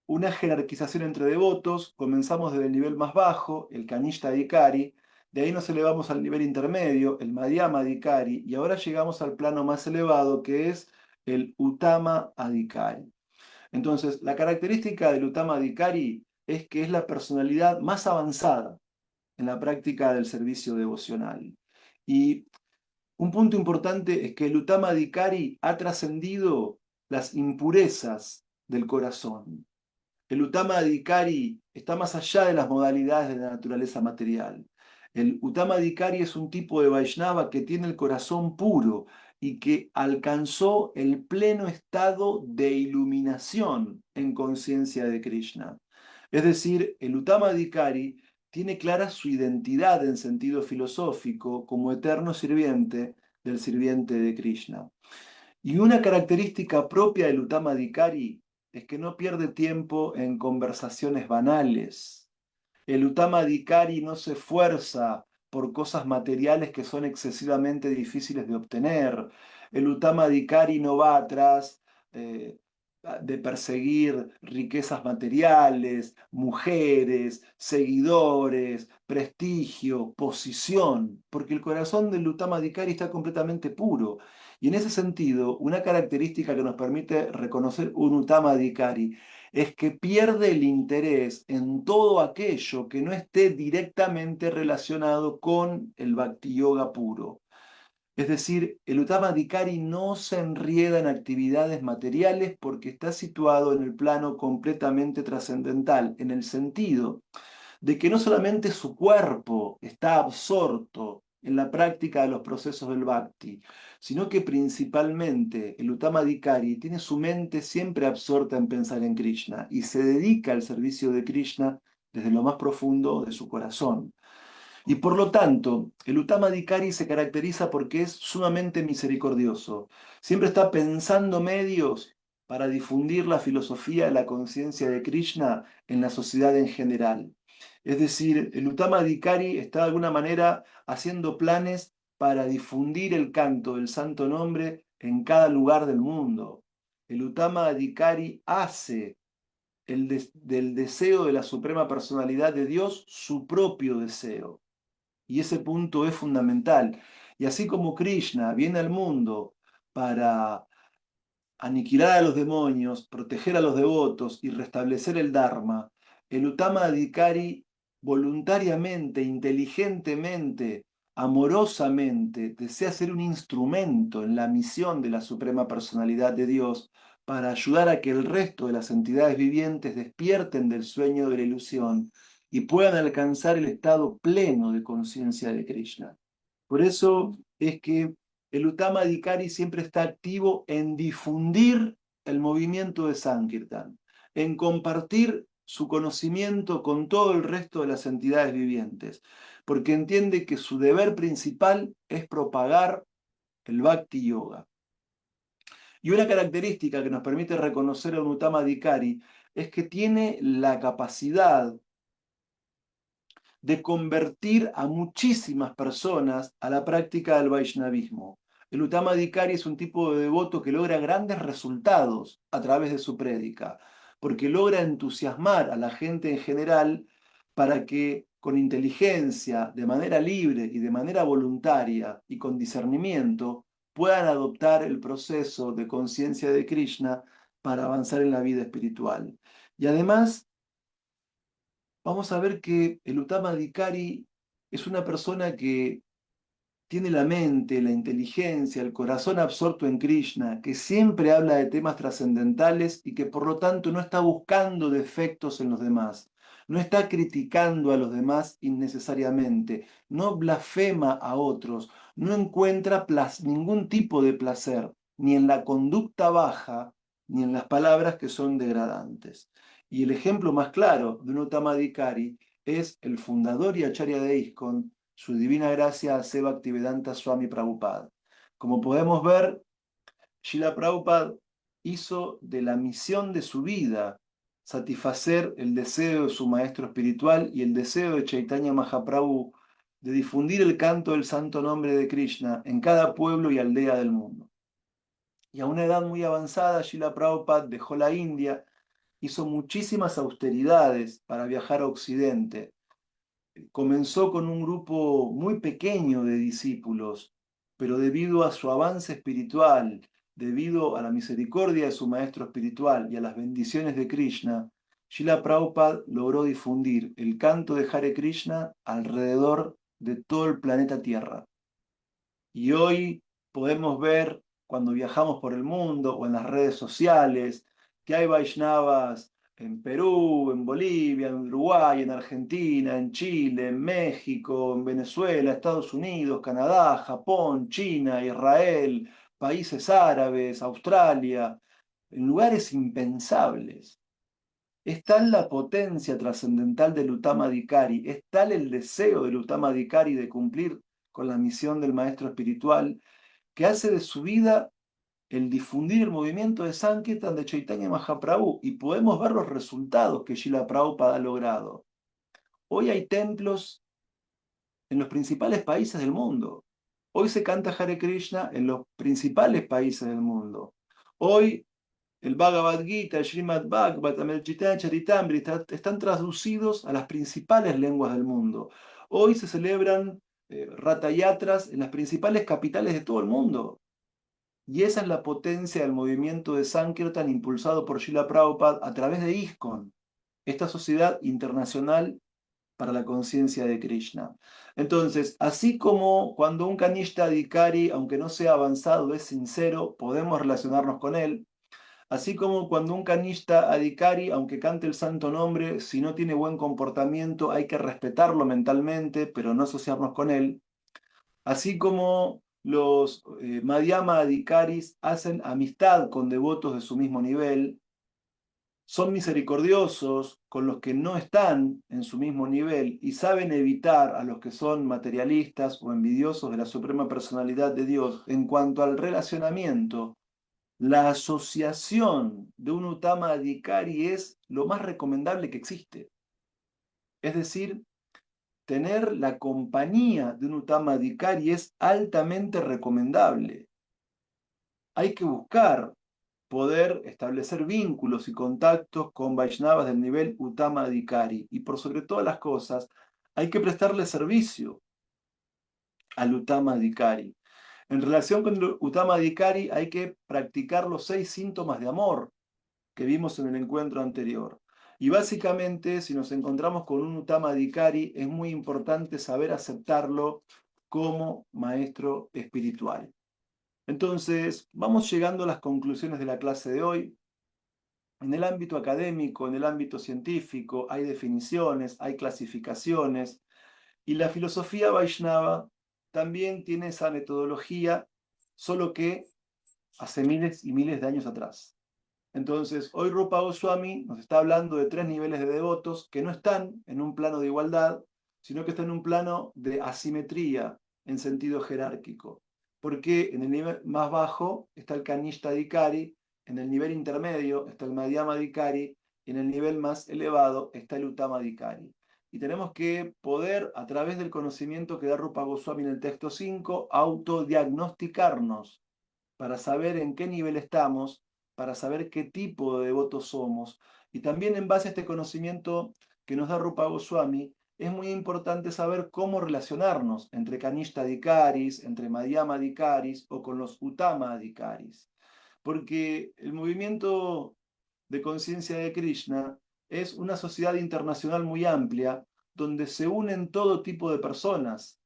una jerarquización entre devotos. Comenzamos desde el nivel más bajo, el Kanishta Adhikari, de ahí nos elevamos al nivel intermedio, el Madhyama Adhikari, y ahora llegamos al plano más elevado, que es el Uttama Adhikari. Entonces, la característica del Uttama Adhikari es que es la personalidad más avanzada en la práctica del servicio devocional. Y un punto importante es que el Uttama Adhikari ha trascendido las impurezas del corazón. El Uttama Adhikari está más allá de las modalidades de la naturaleza material. El Uttama Adhikari es un tipo de Vaishnava que tiene el corazón puro y que alcanzó el pleno estado de iluminación en conciencia de Krishna. Es decir, el Uttama Adhikari tiene clara su identidad en sentido filosófico como eterno sirviente del sirviente de Krishna. Y una característica propia del Uttama Adhikari es que no pierde tiempo en conversaciones banales. El Uttama Adhikari no se esfuerza por cosas materiales que son excesivamente difíciles de obtener. El Uttama Adhikari no va atrás eh, de perseguir riquezas materiales, mujeres, seguidores, prestigio, posición, porque el corazón del Uttama Adhikari está completamente puro. Y en ese sentido, una característica que nos permite reconocer un Uttama Adhikari es que pierde el interés en todo aquello que no esté directamente relacionado con el Bhakti Yoga puro. Es decir, el Uttama Adhikari no se enrieda en actividades materiales porque está situado en el plano completamente trascendental, en el sentido de que no solamente su cuerpo está absorto en la práctica de los procesos del bhakti, sino que principalmente el Uttama Adhikari tiene su mente siempre absorta en pensar en Krishna y se dedica al servicio de Krishna desde lo más profundo de su corazón. Y por lo tanto, el Uttama Adhikari se caracteriza porque es sumamente misericordioso. Siempre está pensando medios para difundir la filosofía de la conciencia de Krishna en la sociedad en general. Es decir, el Uttama Adhikari está de alguna manera haciendo planes para difundir el canto del santo nombre en cada lugar del mundo. El Uttama Adhikari hace del deseo de la suprema personalidad de Dios su propio deseo. Y ese punto es fundamental. Y así como Krishna viene al mundo para aniquilar a los demonios, proteger a los devotos y restablecer el Dharma, el Uttama Adhikari voluntariamente, inteligentemente, amorosamente desea ser un instrumento en la misión de la Suprema Personalidad de Dios para ayudar a que el resto de las entidades vivientes despierten del sueño de la ilusión y puedan alcanzar el estado pleno de conciencia de Krishna. Por eso es que el Uttama Adhikari siempre está activo en difundir el movimiento de Sankirtan, en compartir su conocimiento con todo el resto de las entidades vivientes, porque entiende que su deber principal es propagar el Bhakti Yoga. Y una característica que nos permite reconocer a un Uttama Adhikari es que tiene la capacidad de convertir a muchísimas personas a la práctica del Vaishnavismo. El Uttama Adhikari es un tipo de devoto que logra grandes resultados a través de su prédica, porque logra entusiasmar a la gente en general para que con inteligencia, de manera libre y de manera voluntaria y con discernimiento, puedan adoptar el proceso de conciencia de Krishna para avanzar en la vida espiritual. Y además vamos a ver que el Uttama Adhikari es una persona que tiene la mente, la inteligencia, el corazón absorto en Krishna, que siempre habla de temas trascendentales y que por lo tanto no está buscando defectos en los demás, no está criticando a los demás innecesariamente, no blasfema a otros, no encuentra ningún tipo de placer, ni en la conducta baja, ni en las palabras que son degradantes. Y el ejemplo más claro de un Uttama Adhikari es el fundador y acharya de ISKCON, su divina gracia Seva Bhaktivedanta Swami Prabhupada. Como podemos ver, Srila Prabhupada hizo de la misión de su vida satisfacer el deseo de su maestro espiritual y el deseo de Chaitanya Mahaprabhu de difundir el canto del santo nombre de Krishna en cada pueblo y aldea del mundo. Y a una edad muy avanzada, Srila Prabhupada dejó la India, hizo muchísimas austeridades para viajar a Occidente. Comenzó con un grupo muy pequeño de discípulos, pero debido a su avance espiritual, debido a la misericordia de su maestro espiritual y a las bendiciones de Krishna, Srila Prabhupada logró difundir el canto de Hare Krishna alrededor de todo el planeta Tierra. Y hoy podemos ver, cuando viajamos por el mundo o en las redes sociales, que hay Vaishnavas en Perú, en Bolivia, en Uruguay, en Argentina, en Chile, en México, en Venezuela, Estados Unidos, Canadá, Japón, China, Israel, países árabes, Australia, en lugares impensables. Es tal la potencia trascendental del Uttama Adhikari, es tal el deseo del Uttama Adhikari de cumplir con la misión del maestro espiritual, que hace de su vida el difundir el movimiento de Sankirtan de Chaitanya Mahaprabhu, y podemos ver los resultados que Srila Prabhupada ha logrado. Hoy hay templos en los principales países del mundo. Hoy se canta Hare Krishna en los principales países del mundo. Hoy el Bhagavad Gita, el Srimad Bhagavatam, el Chaitanya Charitamrita están traducidos a las principales lenguas del mundo. Hoy se celebran Ratayatras en las principales capitales de todo el mundo. Y esa es la potencia del movimiento de Sankirtan impulsado por Srila Prabhupada a través de ISKCON, esta sociedad internacional para la conciencia de Krishna. Entonces, así como cuando un Kanishta Adhikari, aunque no sea avanzado, es sincero, podemos relacionarnos con él, así como cuando un Kanishta Adhikari, aunque cante el santo nombre, si no tiene buen comportamiento, hay que respetarlo mentalmente, pero no asociarnos con él. Así como los Madhyama Adhikaris hacen amistad con devotos de su mismo nivel, son misericordiosos con los que no están en su mismo nivel y saben evitar a los que son materialistas o envidiosos de la suprema personalidad de Dios. En cuanto al relacionamiento, la asociación de un Uttama Adhikari es lo más recomendable que existe. Es decir, tener la compañía de un Uttama Adhikari es altamente recomendable. Hay que buscar poder establecer vínculos y contactos con Vaishnavas del nivel Uttama Adhikari. Y por sobre todas las cosas, hay que prestarle servicio al Uttama Adhikari. En relación con el Uttama Adhikari, hay que practicar los 6 síntomas de amor que vimos en el encuentro anterior. Y básicamente, si nos encontramos con un Uttama Adhikari, es muy importante saber aceptarlo como maestro espiritual. Entonces, vamos llegando a las conclusiones de la clase de hoy. En el ámbito académico, en el ámbito científico, hay definiciones, hay clasificaciones, y la filosofía Vaishnava también tiene esa metodología, solo que hace miles y miles de años atrás. Entonces, hoy Rupa Goswami nos está hablando de 3 niveles de devotos que no están en un plano de igualdad, sino que están en un plano de asimetría en sentido jerárquico. Porque en el nivel más bajo está el Kanishta Adhikari, en el nivel intermedio está el Madhyama Adhikari y en el nivel más elevado está el Uttama Adhikari. Y tenemos que poder, a través del conocimiento que da Rupa Goswami en el texto 5, autodiagnosticarnos para saber en qué nivel estamos, para saber qué tipo de devotos somos. Y también en base a este conocimiento que nos da Rupa Goswami, es muy importante saber cómo relacionarnos entre Kanishta Adhikaris, entre Madhyama Adhikaris o con los Uttama Adhikaris. Porque el movimiento de conciencia de Krishna es una sociedad internacional muy amplia donde se unen todo tipo de personas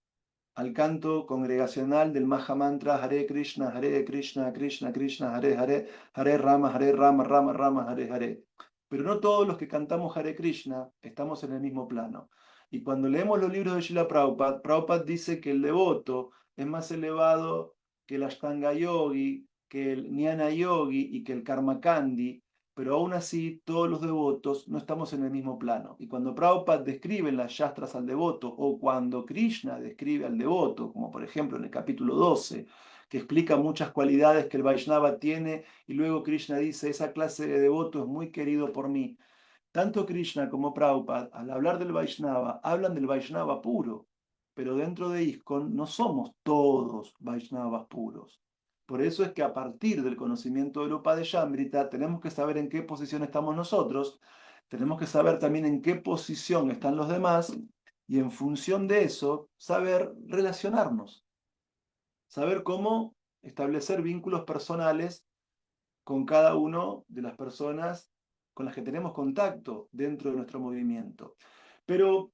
al canto congregacional del Maha Mantra Hare Krishna, Krishna Krishna, Hare Hare, Hare Rama, Hare Rama, Rama Rama, Hare Hare. Pero no todos los que cantamos Hare Krishna estamos en el mismo plano. Y cuando leemos los libros de Srila Prabhupada, Prabhupada dice que el devoto es más elevado que el Ashtanga Yogi, que el Jnana Yogi y que el Karma Kandi, pero aún así todos los devotos no estamos en el mismo plano. Y cuando Prabhupada describe en las yastras al devoto, o cuando Krishna describe al devoto, como por ejemplo en el capítulo 12, que explica muchas cualidades que el Vaishnava tiene, y luego Krishna dice, esa clase de devoto es muy querido por mí. Tanto Krishna como Prabhupada, al hablar del Vaishnava, hablan del Vaishnava puro, pero dentro de ISKCON no somos todos Vaishnavas puros. Por eso es que a partir del conocimiento del Upadeshambrita tenemos que saber en qué posición estamos nosotros, tenemos que saber también en qué posición están los demás y en función de eso saber relacionarnos, saber cómo establecer vínculos personales con cada uno de las personas con las que tenemos contacto dentro de nuestro movimiento. Pero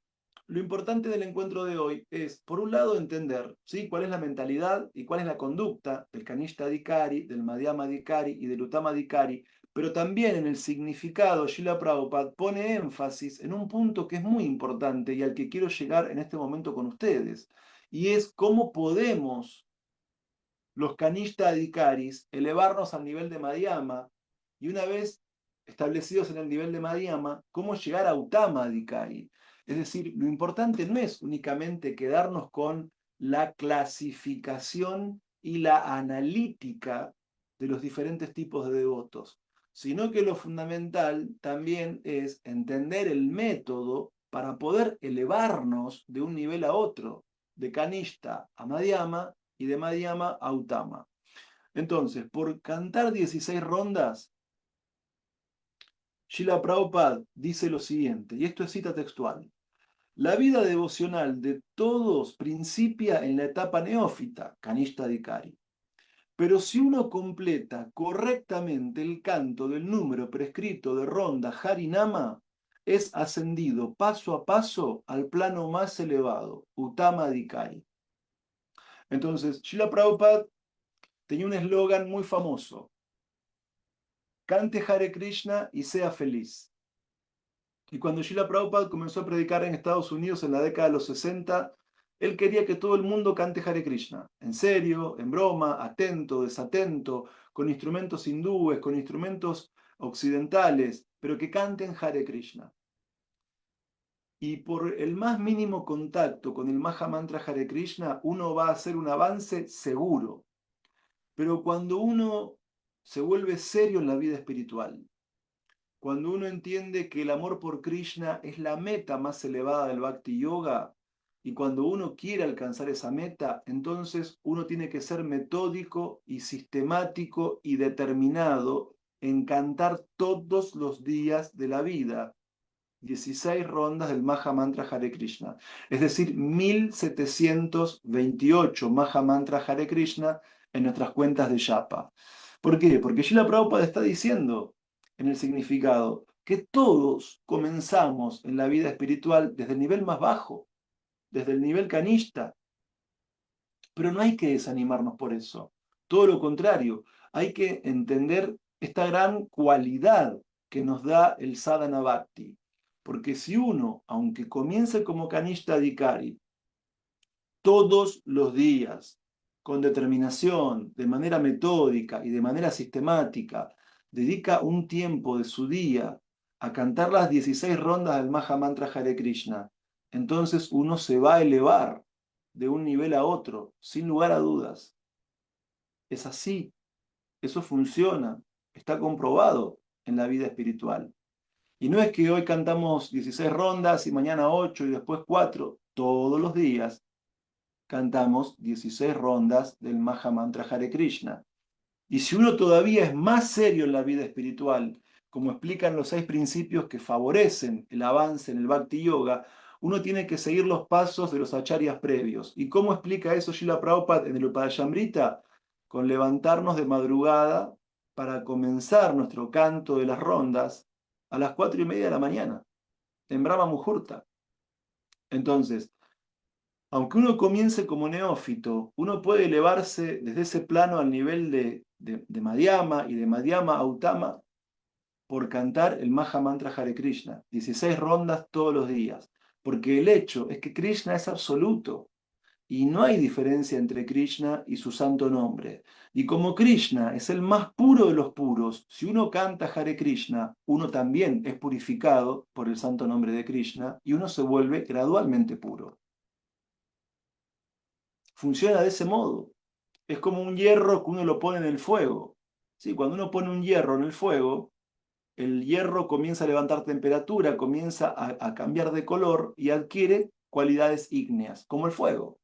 lo importante del encuentro de hoy es, por un lado, entender, ¿sí?, cuál es la mentalidad y cuál es la conducta del Kanishta Adhikari, del Madhyama Adhikari y del Uttama Adhikari, pero también en el significado. Srila Prabhupada pone énfasis en un punto que es muy importante y al que quiero llegar en este momento con ustedes, y es cómo podemos los Kanishta Adhikaris elevarnos al nivel de Madhyama, y una vez establecidos en el nivel de Madhyama, cómo llegar a Uttama Adhikari. Es decir, lo importante no es únicamente quedarnos con la clasificación y la analítica de los diferentes tipos de devotos, sino que lo fundamental también es entender el método para poder elevarnos de un nivel a otro, de Kanishta a Madhyama y de Madhyama a Uttama. Entonces, por cantar 16 rondas, Srila Prabhupada dice lo siguiente, y esto es cita textual: la vida devocional de todos principia en la etapa neófita, Kanishta Adhikari. Pero si uno completa correctamente el canto del número prescrito de ronda Harinama, es ascendido paso a paso al plano más elevado, Uttama Adhikari. Entonces, Srila Prabhupada tenía un eslogan muy famoso: cante Hare Krishna y sea feliz. Y cuando Srila Prabhupada comenzó a predicar en Estados Unidos en la década de los 60, él quería que todo el mundo cante Hare Krishna, en serio, en broma, atento, desatento, con instrumentos hindúes, con instrumentos occidentales, pero que canten Hare Krishna. Y por el más mínimo contacto con el Maha Mantra Hare Krishna, uno va a hacer un avance seguro. Pero cuando uno se vuelve serio en la vida espiritual, cuando uno entiende que el amor por Krishna es la meta más elevada del Bhakti Yoga, y cuando uno quiere alcanzar esa meta, entonces uno tiene que ser metódico y sistemático y determinado en cantar todos los días de la vida 16 rondas del Maha Mantra Hare Krishna, es decir, 1728 Maha Mantra Hare Krishna en nuestras cuentas de Japa. ¿Por qué? Porque Srila Prabhupada está diciendo en el significado que todos comenzamos en la vida espiritual desde el nivel más bajo, desde el nivel canista, pero no hay que desanimarnos por eso. Todo lo contrario, hay que entender esta gran cualidad que nos da el sadhana bhakti. Porque si uno, aunque comience como Kanishta Adhikari, todos los días, con determinación, de manera metódica y de manera sistemática, dedica un tiempo de su día a cantar las 16 rondas del Maha Mantra Hare Krishna, entonces uno se va a elevar de un nivel a otro, sin lugar a dudas. Es así, eso funciona, está comprobado en la vida espiritual. Y no es que hoy cantamos 16 rondas y mañana 8 y después 4, todos los días cantamos 16 rondas del Maha Mantra Hare Krishna. Y si uno todavía es más serio en la vida espiritual, como explican los 6 principios que favorecen el avance en el Bhakti Yoga, uno tiene que seguir los pasos de los acharyas previos. ¿Y cómo explica eso Srila Prabhupada en el Upadayamrita? Con levantarnos de madrugada para comenzar nuestro canto de las rondas a las 4:30 de la mañana, en Brahma Muhurta. Entonces, aunque uno comience como neófito, uno puede elevarse desde ese plano al nivel de Madhyama y de Madhyama a Uttama por cantar el Maha Mantra Hare Krishna, 16 rondas todos los días. Porque el hecho es que Krishna es absoluto y no hay diferencia entre Krishna y su santo nombre. Y como Krishna es el más puro de los puros, si uno canta Hare Krishna, uno también es purificado por el santo nombre de Krishna y uno se vuelve gradualmente puro. Funciona de ese modo. Es como un hierro que uno lo pone en el fuego. ¿Sí? Cuando uno pone un hierro en el fuego, el hierro comienza a levantar temperatura, comienza a cambiar de color y adquiere cualidades ígneas, como el fuego.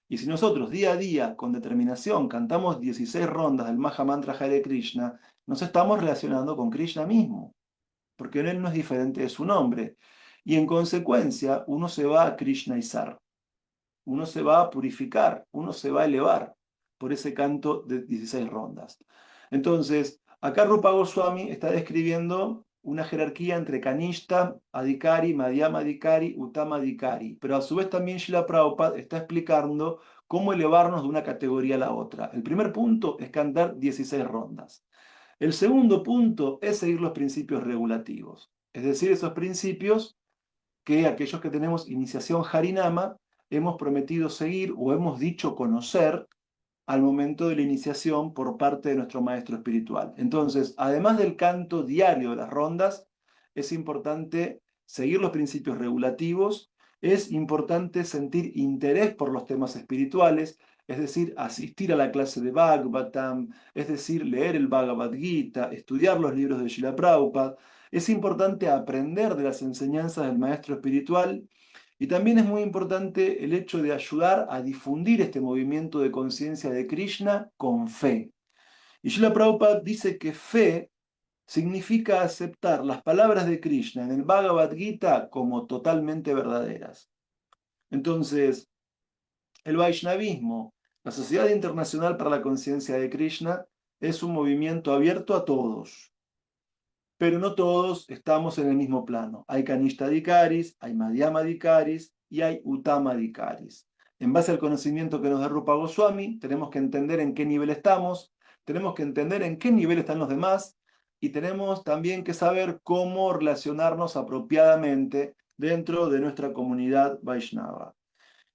Y si nosotros día a día, con determinación, cantamos 16 rondas del Maha Mantra Hare Krishna, nos estamos relacionando con Krishna mismo, porque él no es diferente de su nombre. Y en consecuencia, uno se va a Krishnaizar, uno se va a purificar, uno se va a elevar por ese canto de 16 rondas. Entonces, acá Rupa Goswami está describiendo una jerarquía entre Kanishta, Adhikari, Madhyama Adhikari, Uttama Adhikari. Pero a su vez también Srila Prabhupada está explicando cómo elevarnos de una categoría a la otra. El primer punto es cantar 16 rondas. El segundo punto es seguir los principios regulativos. Es decir, esos principios que aquellos que tenemos iniciación Harinama hemos prometido seguir o hemos dicho conocer al momento de la iniciación por parte de nuestro maestro espiritual. Entonces, además del canto diario de las rondas, es importante seguir los principios regulativos, es importante sentir interés por los temas espirituales, es decir, asistir a la clase de Bhagavatam, es decir, leer el Bhagavad Gita, estudiar los libros de Srila Prabhupada. Es importante aprender de las enseñanzas del maestro espiritual y también es muy importante el hecho de ayudar a difundir este movimiento de conciencia de Krishna con fe. Y Srila Prabhupada dice que fe significa aceptar las palabras de Krishna en el Bhagavad Gita como totalmente verdaderas. Entonces, el Vaishnavismo, la Sociedad Internacional para la Conciencia de Krishna, es un movimiento abierto a todos, pero no todos estamos en el mismo plano. Hay Kanishta-dikaris, hay Madhyama-dikaris y hay Uttama-dikaris. En base al conocimiento que nos da Rupa Goswami, tenemos que entender en qué nivel estamos, tenemos que entender en qué nivel están los demás y tenemos también que saber cómo relacionarnos apropiadamente dentro de nuestra comunidad Vaishnava.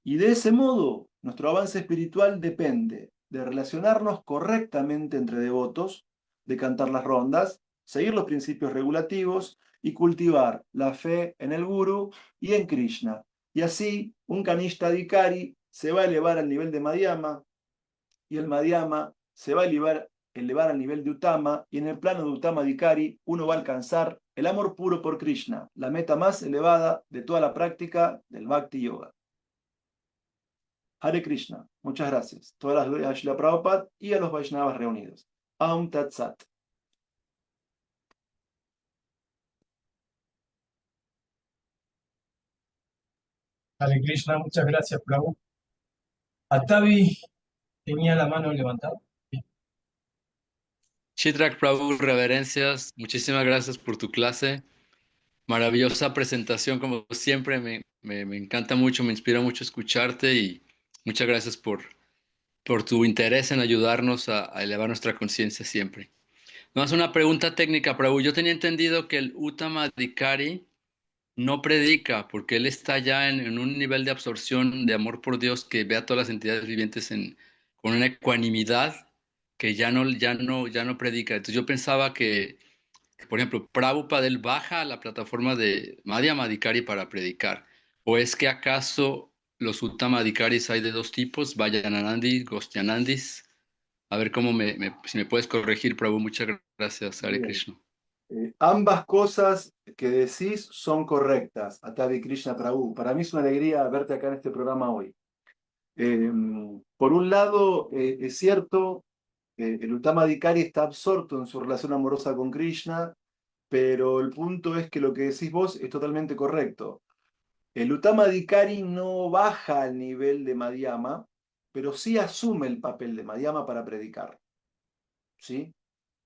Y de ese modo, nuestro avance espiritual depende de relacionarnos correctamente entre devotos, de cantar las rondas, seguir los principios regulativos y cultivar la fe en el Guru y en Krishna. Y así, un Kanishta Adhikari se va a elevar al nivel de Madhyama y el Madhyama se va a elevar al nivel de Uttama y en el plano de Uttama Adhikari uno va a alcanzar el amor puro por Krishna, la meta más elevada de toda la práctica del Bhakti Yoga. Hare Krishna. Muchas gracias. Todas las glorias a Srila Prabhupada y a los Vaishnavas reunidos. Aum Tat Sat. Hare Krishna, muchas gracias, Prabhu. Atavi tenía la mano levantada. Chitrak Prabhu, reverencias, muchísimas gracias por tu clase. Maravillosa presentación, como siempre, me encanta mucho, me inspira mucho escucharte y muchas gracias por tu interés en ayudarnos a elevar nuestra conciencia siempre. Más una pregunta técnica, Prabhu. Yo tenía entendido que el Uttama Adhikari no predica, porque él está ya en un nivel de absorción, de amor por Dios, que ve a todas las entidades vivientes con una ecuanimidad que ya no predica. Entonces yo pensaba que, por ejemplo, Prabhupada él baja a la plataforma de Madhya Adhikari para predicar. ¿O es que acaso los Uttama Adhikaris hay de dos tipos, Vayananandis, Gostyanandis? A ver si me puedes corregir, Prabhu. Muchas gracias, Hare Bien. Krishna. Ambas cosas que decís son correctas, Atavi Krishna Prabhu. Para mí es una alegría verte acá en este programa hoy. Por un lado, es cierto, el Uttama Adhikari está absorto en su relación amorosa con Krishna, pero el punto es que lo que decís vos es totalmente correcto. El Uttama Adhikari no baja al nivel de Madhyama, pero sí asume el papel de Madhyama para predicar. ¿Sí?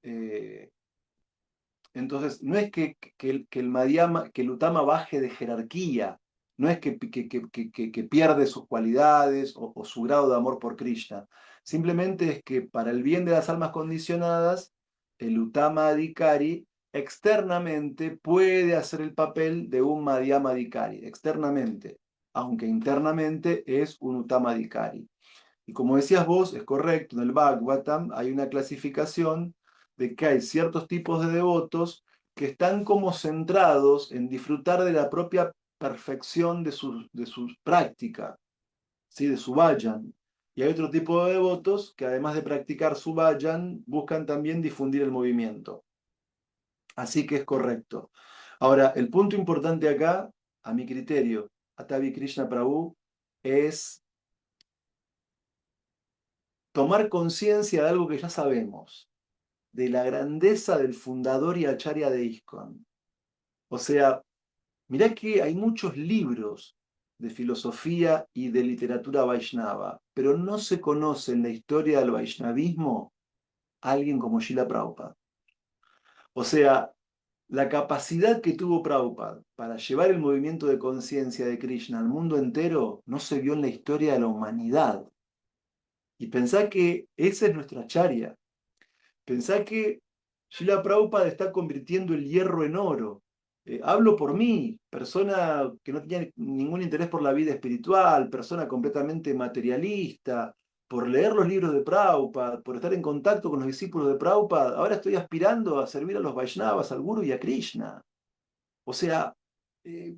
Eh, entonces, no es que el Madhyama, que el Uttama baje de jerarquía, no es que pierde sus cualidades o su grado de amor por Krishna. Simplemente es que para el bien de las almas condicionadas, el Uttama Adhikari externamente puede hacer el papel de un Madhyama Adhikari, externamente, aunque internamente es un Uttama Adhikari. Y como decías vos, es correcto, en el Bhagavatam hay una clasificación de que hay ciertos tipos de devotos que están como centrados en disfrutar de la propia perfección de su práctica, ¿sí? De su vayan. Y hay otro tipo de devotos que además de practicar su vayan, buscan también difundir el movimiento. Así que es correcto. Ahora, el punto importante acá, a mi criterio, Atavi Krishna Prabhu, es tomar conciencia de algo que ya sabemos, de la grandeza del fundador y acharya de ISKCON. O sea, mirá que hay muchos libros de filosofía y de literatura Vaishnava, pero no se conoce en la historia del Vaishnavismo a alguien como Srila Prabhupada. O sea, la capacidad que tuvo Prabhupada para llevar el movimiento de conciencia de Krishna al mundo entero no se vio en la historia de la humanidad. Y pensá que esa es nuestra charya. Pensá que Srila Prabhupada está convirtiendo el hierro en oro. Hablo por mí, persona que no tenía ningún interés por la vida espiritual, persona completamente materialista, por leer los libros de Prabhupada, por estar en contacto con los discípulos de Prabhupada. Ahora estoy aspirando a servir a los Vaishnavas, al Guru y a Krishna. O sea, eh,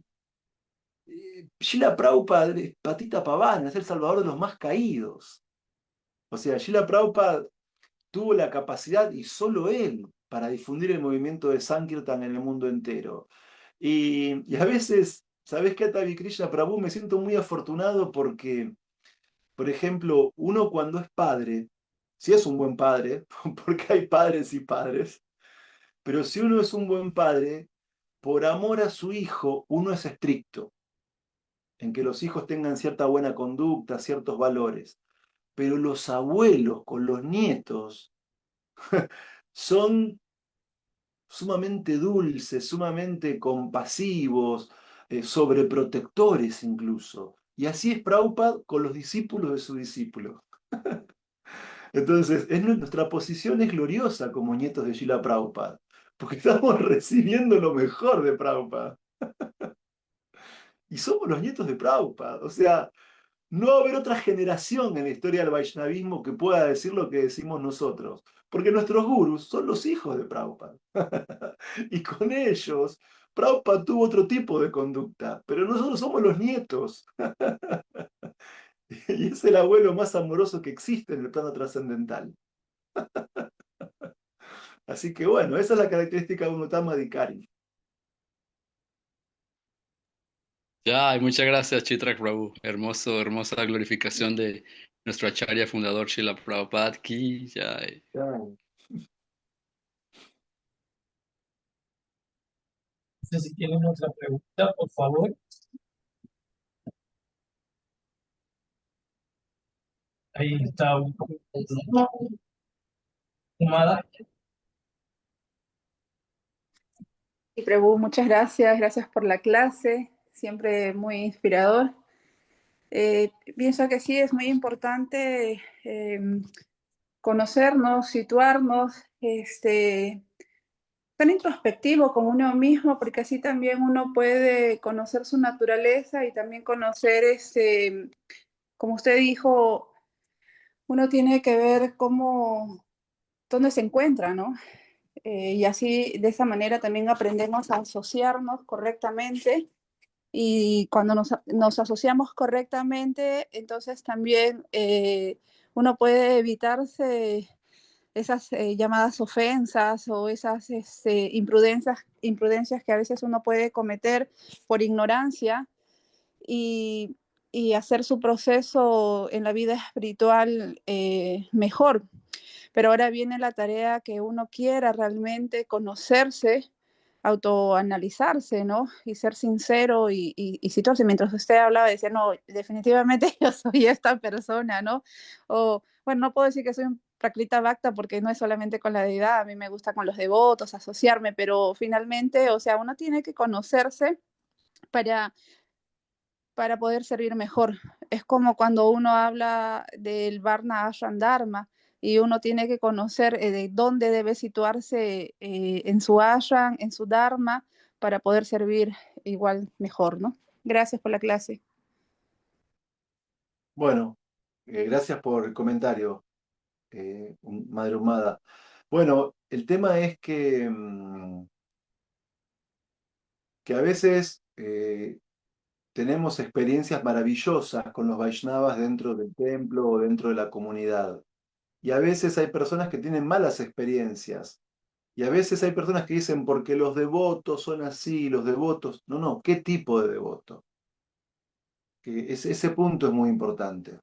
Srila Prabhupada es Patita Pavana, es el salvador de los más caídos. O sea, Srila Prabhupada tuvo la capacidad, y solo él, para difundir el movimiento de Sankirtan en el mundo entero. Y a veces, ¿sabes qué, Atavi Krishna Prabhu? Me siento muy afortunado porque, por ejemplo, uno cuando es padre, si es un buen padre, porque hay padres y padres, pero si uno es un buen padre, por amor a su hijo, uno es estricto, en que los hijos tengan cierta buena conducta, ciertos valores. Pero los abuelos con los nietos son sumamente dulces, sumamente compasivos, sobreprotectores incluso. Y así es Prabhupada con los discípulos de su discípulo. Entonces, nuestra posición es gloriosa como nietos de Srila Prabhupada, porque estamos recibiendo lo mejor de Prabhupada. Y somos los nietos de Prabhupada. O sea, no va a haber otra generación en la historia del Vaishnavismo que pueda decir lo que decimos nosotros, porque nuestros gurús son los hijos de Prabhupada. Y con ellos, Prabhupada tuvo otro tipo de conducta, pero nosotros somos los nietos. Y es el abuelo más amoroso que existe en el plano trascendental. Así que bueno, esa es la característica de un Uttama Adhikari. Ya, y muchas gracias, Chitrak Prabhu. Hermosa glorificación de nuestro acharya fundador, Srila Prabhupada Ki Jai. Claro. No sé si tienen otra pregunta, por favor. Ahí está Humada. Y Prabhu, muchas gracias, gracias por la clase, siempre muy inspirador. Pienso que sí, es muy importante conocernos, situarnos, ser introspectivo con uno mismo, porque así también uno puede conocer su naturaleza y también conocer, como usted dijo, uno tiene que ver dónde se encuentra, ¿no? Y así, de esa manera también aprendemos a asociarnos correctamente. Y cuando nos asociamos correctamente, entonces también uno puede evitarse esas llamadas ofensas o esas imprudencias que a veces uno puede cometer por ignorancia y, y hacer su proceso en la vida espiritual mejor. Pero ahora viene la tarea que uno quiera realmente conocerse, autoanalizarse, ¿no? Y ser sincero y situarse. Mientras usted hablaba, decía, no, definitivamente yo soy esta persona, ¿no? O, bueno, no puedo decir que soy un Prakrita Bhakta porque no es solamente con la deidad, a mí me gusta con los devotos, asociarme, pero finalmente, o sea, uno tiene que conocerse para poder servir mejor. Es como cuando uno habla del Varna Ashram Dharma y uno tiene que conocer de dónde debe situarse en su ashram, en su Dharma, para poder servir igual mejor, ¿no? Gracias por la clase. Bueno, gracias por el comentario, Madre Humada. Bueno, el tema es que a veces tenemos experiencias maravillosas con los Vaishnavas dentro del templo o dentro de la comunidad. Y a veces hay personas que tienen malas experiencias. Y a veces hay personas que dicen, porque los devotos son así, los devotos. No, no, ¿qué tipo de devoto? Ese punto es muy importante.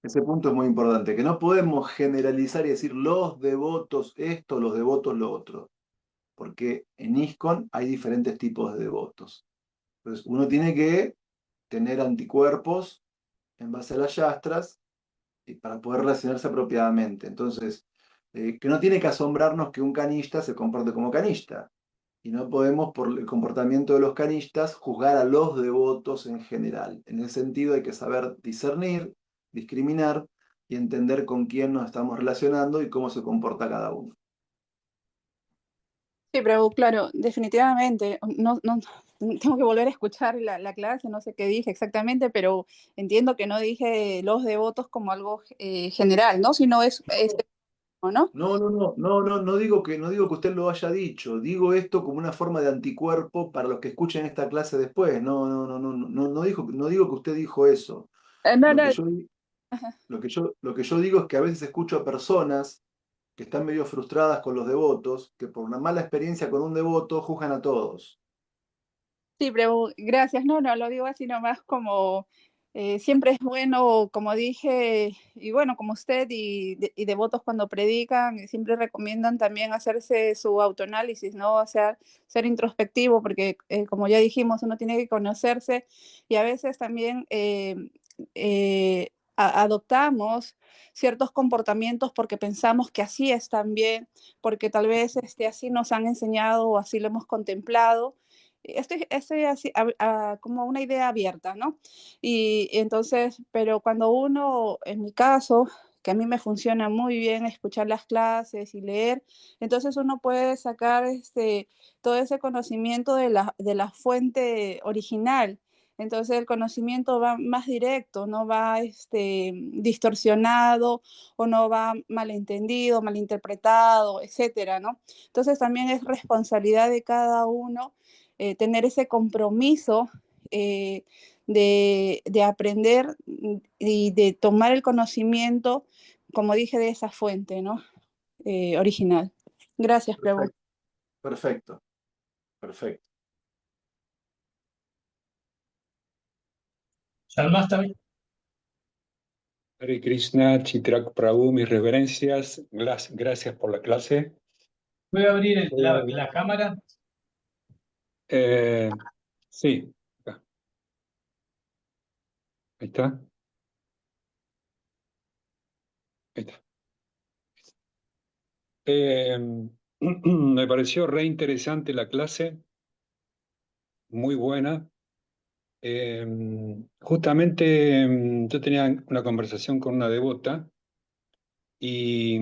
Ese punto es muy importante, que no podemos generalizar y decir los devotos esto, los devotos lo otro. Porque en ISKCON hay diferentes tipos de devotos. Entonces, uno tiene que tener anticuerpos en base a las yastras y para poder relacionarse apropiadamente. Entonces, que no tiene que asombrarnos que un canista se comporte como canista Y no podemos, por el comportamiento de los canistas, juzgar a los devotos en general. En ese sentido hay que saber discernir, discriminar y entender con quién nos estamos relacionando y cómo se comporta cada uno. Sí, pero claro, definitivamente, no, tengo que volver a escuchar la clase, no sé qué dije exactamente, pero entiendo que no dije los devotos como algo general, ¿no? Sino ¿no? No digo que usted lo haya dicho, digo esto como una forma de anticuerpo para los que escuchen esta clase después. No digo que usted dijo eso. No, Lo no, que yo, di- lo que yo digo es que a veces escucho a personas que están medio frustradas con los devotos, que por una mala experiencia con un devoto juzgan a todos. sí, pero gracias, no, lo digo así nomás como siempre es bueno, como dije, y bueno, como usted y devotos cuando predican, siempre recomiendan también hacerse su autoanálisis, ¿no? O sea, ser introspectivo, porque como ya dijimos, uno tiene que conocerse y a veces también adoptamos ciertos comportamientos porque pensamos que así están bien, porque tal vez así nos han enseñado o así lo hemos contemplado. Estoy así, como una idea abierta, ¿no? Y entonces, pero cuando uno, en mi caso, que a mí me funciona muy bien escuchar las clases y leer, entonces uno puede sacar todo ese conocimiento de la fuente original. Entonces el conocimiento va más directo, no va distorsionado o no va malentendido, malinterpretado, etcétera, ¿no? Entonces también es responsabilidad de cada uno tener ese compromiso de aprender y de tomar el conocimiento, como dije, de esa fuente, ¿no? Original. Gracias, Prabhu. Perfecto, perfecto, perfecto. Shalmas también. Hare Krishna, Chitrak Prabhu, mis reverencias, gracias por la clase. ¿Puede abrir Voy a hablar. la cámara? Sí, acá. Ahí está. Ahí está. Me pareció re interesante la clase, muy buena. Justamente yo tenía una conversación con una devota y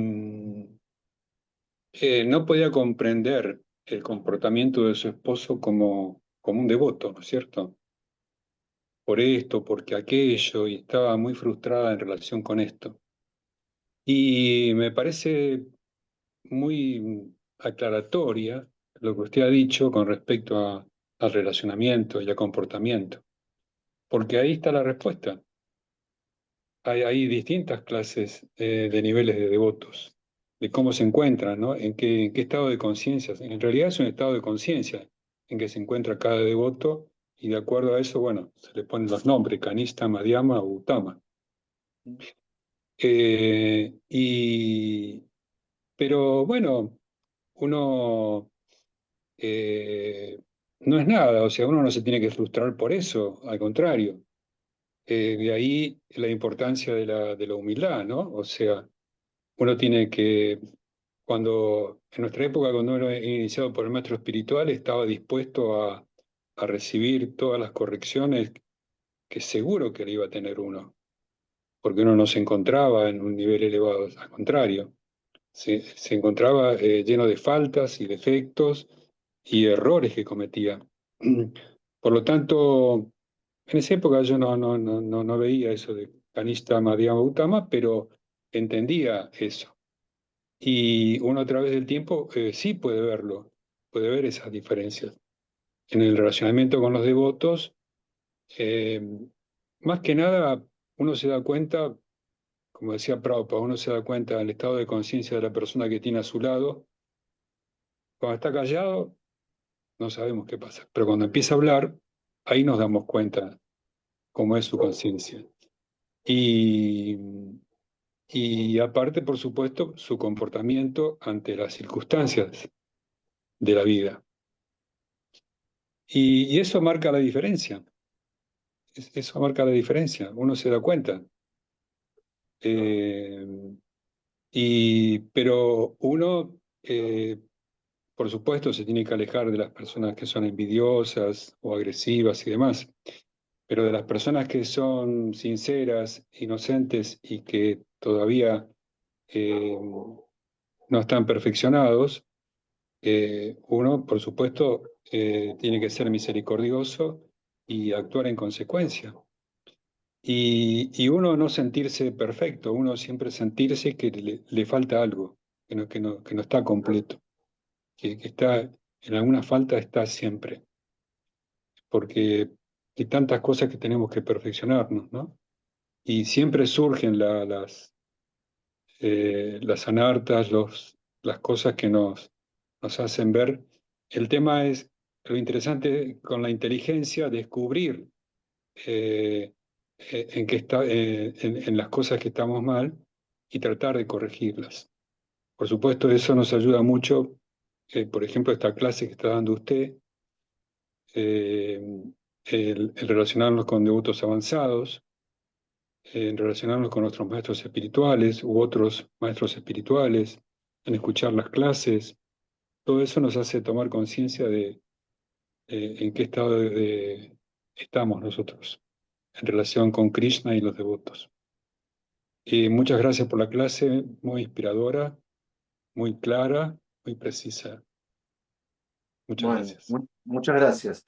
no podía comprender el comportamiento de su esposo como un devoto, ¿no es cierto? Por esto, porque aquello, y estaba muy frustrada en relación con esto. Y me parece muy aclaratoria lo que usted ha dicho con respecto al relacionamiento y al comportamiento, porque ahí está la respuesta. Hay distintas clases de niveles de devotos, de cómo se encuentran, ¿no? En qué estado de conciencia. En realidad es un estado de conciencia en que se encuentra cada devoto y de acuerdo a eso, bueno, se le ponen los nombres, Kanista, Madhyama o Uttama. Eh, y, pero bueno, uno eh, no es nada, o sea, uno no se tiene que frustrar por eso, al contrario. De ahí la importancia de la humildad, ¿no? O sea, uno tiene que, en nuestra época, cuando uno era iniciado por el maestro espiritual, estaba dispuesto a recibir todas las correcciones que seguro que le iba a tener uno, porque uno no se encontraba en un nivel elevado, al contrario. Se encontraba lleno de faltas y defectos y errores que cometía. Por lo tanto, en esa época yo no veía eso de Kanishta Madhyama Uttama, pero entendía eso. Y uno a través del tiempo sí puede verlo, puede ver esas diferencias. En el relacionamiento con los devotos, eh, más que nada uno se da cuenta, como decía Prabhupada, uno se da cuenta del estado de conciencia de la persona que tiene a su lado. Cuando está callado, no sabemos qué pasa, pero cuando empieza a hablar, ahí nos damos cuenta cómo es su conciencia. Y, y aparte, por supuesto, su comportamiento ante las circunstancias de la vida. Y eso marca la diferencia. Eso marca la diferencia. Uno se da cuenta. Pero uno por supuesto, se tiene que alejar de las personas que son envidiosas o agresivas y demás, pero de las personas que son sinceras, inocentes y que todavía eh, no están perfeccionados, uno, por supuesto, tiene que ser misericordioso y actuar en consecuencia. Y uno no sentirse perfecto, uno siempre sentirse que le falta algo, que no está completo, que está, en alguna falta está siempre, porque hay tantas cosas que tenemos que perfeccionarnos, ¿no? Y siempre surgen las anartas, las cosas que nos hacen ver. El tema es, lo interesante con la inteligencia, descubrir eh, en las cosas que estamos mal y tratar de corregirlas. Por supuesto, eso nos ayuda mucho, por ejemplo, esta clase que está dando usted, eh, el relacionarnos con devotos avanzados, en relacionarnos con nuestros maestros espirituales u otros maestros espirituales, en escuchar las clases. Todo eso nos hace tomar conciencia de en qué estado estamos nosotros en relación con Krishna y los devotos. Y muchas gracias por la clase, muy inspiradora, muy clara, muy precisa. Muchas Bueno, gracias. muchas gracias.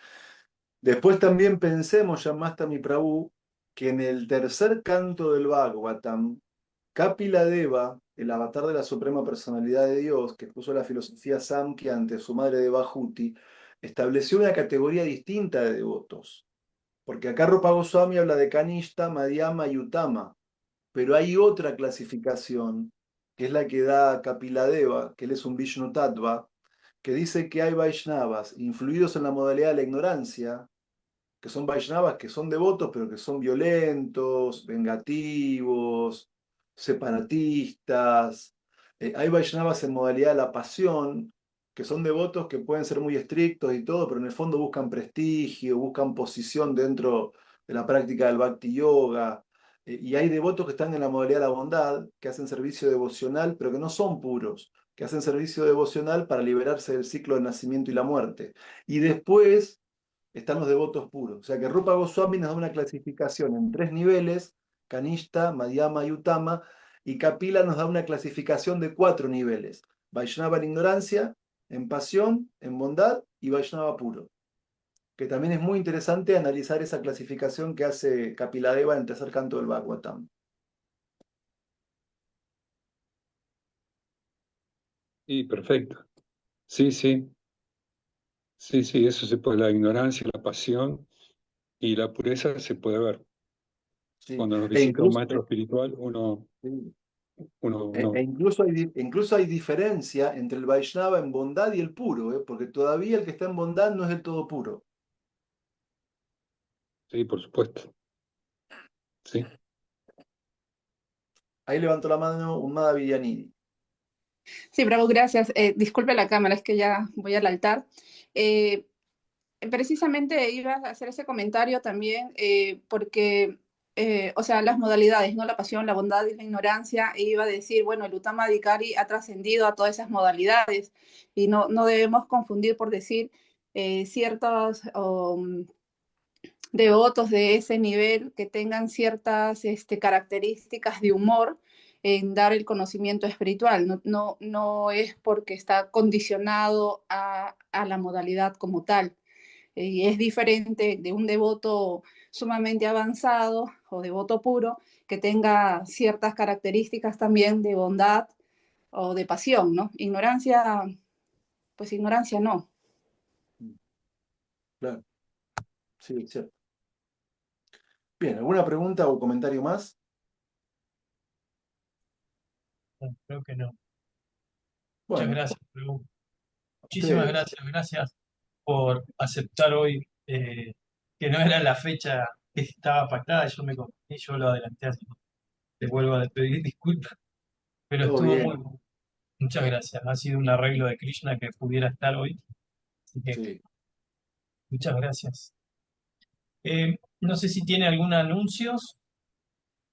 Después también pensemos, Yamastami Prabhu, que en el tercer canto del Bhagavatam, Kapila Deva, el avatar de la Suprema Personalidad de Dios, que puso la filosofía Samkhya ante su madre Devahuti, estableció una categoría distinta de devotos. Porque acá Rupa Goswami habla de Kanishta, Madhyama y Uttama, pero hay otra clasificación, que es la que da Kapila Deva, que él es un Vishnu Tattva, que dice que hay Vaishnavas influidos en la modalidad de la ignorancia, que son Vaishnavas, que son devotos, pero que son violentos, vengativos, separatistas. Hay Vaishnavas en modalidad de la pasión, que son devotos que pueden ser muy estrictos y todo, pero en el fondo buscan prestigio, buscan posición dentro de la práctica del Bhakti Yoga. Y hay devotos que están en la modalidad de la bondad, que hacen servicio devocional, pero que no son puros, que hacen servicio devocional para liberarse del ciclo del nacimiento y la muerte. Y después están los devotos puros. O sea que Rupa Goswami nos da una clasificación en tres niveles: Kanishta, Madhyama y Uttama, y Kapila nos da una clasificación de cuatro niveles: Vaishnava en ignorancia, en pasión, en bondad y Vaishnava puro. Que también es muy interesante analizar esa clasificación que hace Kapiladeva en el tercer canto del Bhagavatam. Sí, perfecto. Sí, sí, sí, sí, eso se puede, la ignorancia, la pasión y la pureza se puede ver. Sí. Cuando nos E visita un incluso, maestro espiritual, uno, sí. uno, E uno, incluso hay diferencia entre el Vaishnava en bondad y el puro, porque todavía el que está en bondad no es del todo puro. sí, por supuesto, sí. Ahí levantó la mano Umada Villanidi. Sí, bravo, gracias. Disculpe la cámara, es que ya voy al altar. Eh, Precisamente iba a hacer ese comentario también porque, o sea, las modalidades, ¿no? La pasión, la bondad y la ignorancia, e iba a decir, bueno, el Uttama Adhikari ha trascendido a todas esas modalidades y no debemos confundir por decir ciertos devotos de ese nivel que tengan ciertas características de humor en dar el conocimiento espiritual. No es porque está condicionado a la modalidad como tal. Y es diferente de un devoto sumamente avanzado o devoto puro que tenga ciertas características también de bondad o de pasión, ¿no? Ignorancia, pues ignorancia no. Claro, sí, es cierto. Bien, ¿alguna pregunta o comentario más? No, creo que no. Muchas Bueno, gracias, Perú. Muchísimas ustedes. gracias, gracias por aceptar hoy que no era la fecha que estaba pactada, yo me confundí, yo lo adelanté, así que te vuelvo a pedir disculpas, pero Todo estuvo muy bien, bueno. Muchas gracias, ha sido un arreglo de Krishna que pudiera estar hoy, así que sí. muchas gracias. No sé si tiene algún anuncios.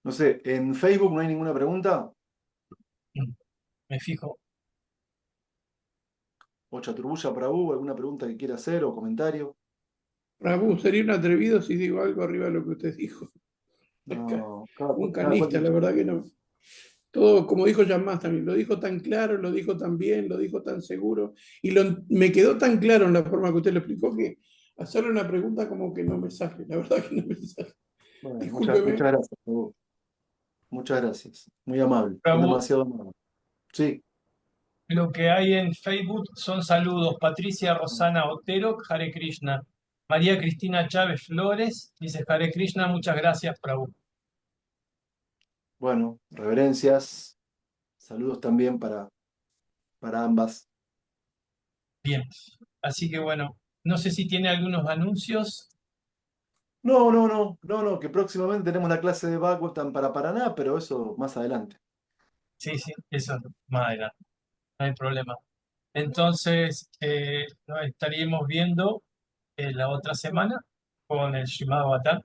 No sé, ¿en Facebook no hay ninguna pregunta? Mm, Me fijo. o Chaturbuya Prabhu, alguna pregunta que quiera hacer o comentario. Prabhu, sería un atrevido si digo algo arriba de lo que usted dijo. No, Un cada cual canista, la tiene- verdad que no. Todo, como dijo Jan más también, lo dijo tan claro, lo dijo tan bien, lo dijo tan seguro, y me quedó tan claro en la forma que usted lo explicó que hacerle una pregunta como que no me sale, la verdad que no me sale. Bueno, muchas Discúlpeme. gracias, Prabhu. Muchas gracias. Muy amable. Son Prabhu, demasiado amables. Sí. lo que hay en Facebook son saludos. Patricia Rosana Otero, Hare Krishna. María Cristina Chávez Flores dice Hare Krishna, muchas gracias, Prabhu. Bueno, reverencias. Saludos también para ambas. Bien, así que bueno, no sé si tiene algunos anuncios. No, que próximamente tenemos la clase de Bhagavatam para Paraná, pero eso más adelante. Sí, sí, eso más adelante, no hay problema. Entonces, nos estaríamos viendo la otra semana con el Shrimad Bhattan,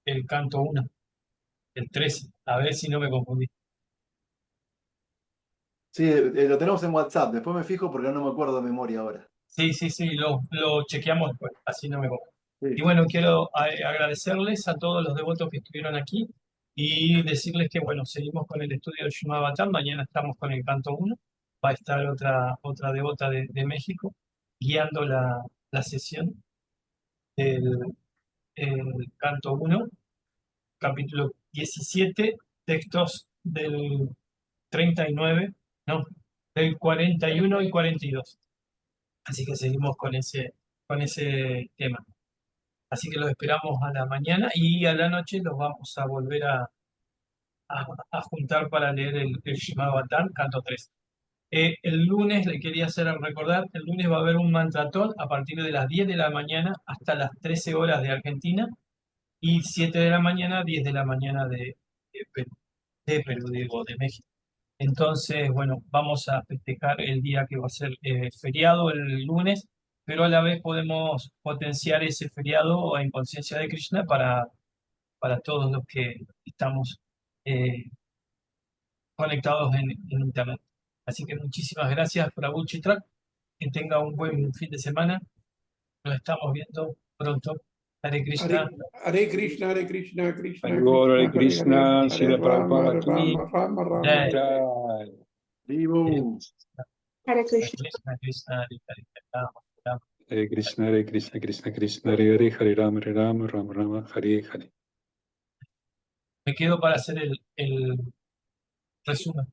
el canto 1, el 13. A ver si no me confundí. Sí, lo tenemos en WhatsApp, después me fijo porque no me acuerdo de memoria ahora. Sí, sí, sí, lo chequeamos después, así no me confundí. Y Sí. bueno, quiero agradecerles a todos los devotos que estuvieron aquí y decirles que, bueno, seguimos con el estudio del Shrimad Bhattan. Mañana estamos con el canto 1. Va a estar otra devota de México guiando la sesión del el canto 1, capítulo 17, textos del 39, no, del 41 y 42. Así que seguimos con ese tema. Así que los esperamos a la mañana y a la noche los vamos a volver a juntar para leer el Shrimad Bhattan, canto 3. El lunes le quería hacer recordar, el lunes va a haber un mantratón a partir de las 10 de la mañana hasta las 13 horas de Argentina y 7 de la mañana, 10 de la mañana de Perú, digo, de México. Entonces, bueno, vamos a festejar el día que va a ser feriado el lunes, pero a la vez podemos potenciar ese feriado en conciencia de Krishna para todos los que estamos eh, conectados en Internet. Así que muchísimas gracias, Prabhu Chitrak. Que tenga un buen fin de semana. Nos estamos viendo pronto. Hare Krishna. Hare Krishna, Hare Krishna, Krishna Hare Krishna, Hare Hare, Krishna, Hare Srila Rama, Prabhupada Hare aquí. Rama, Rama Rama, Jai. Hare Hare. Jai. Vivo. Hare Krishna. Krishna, Krishna, Hare Hare, Rama, Rama. Hare Krishna, Hare Krishna, Krishna Krishna, Hare Hare, Hare Rama, Rama Rama, Hare Hare. Me quedo para hacer el resumen.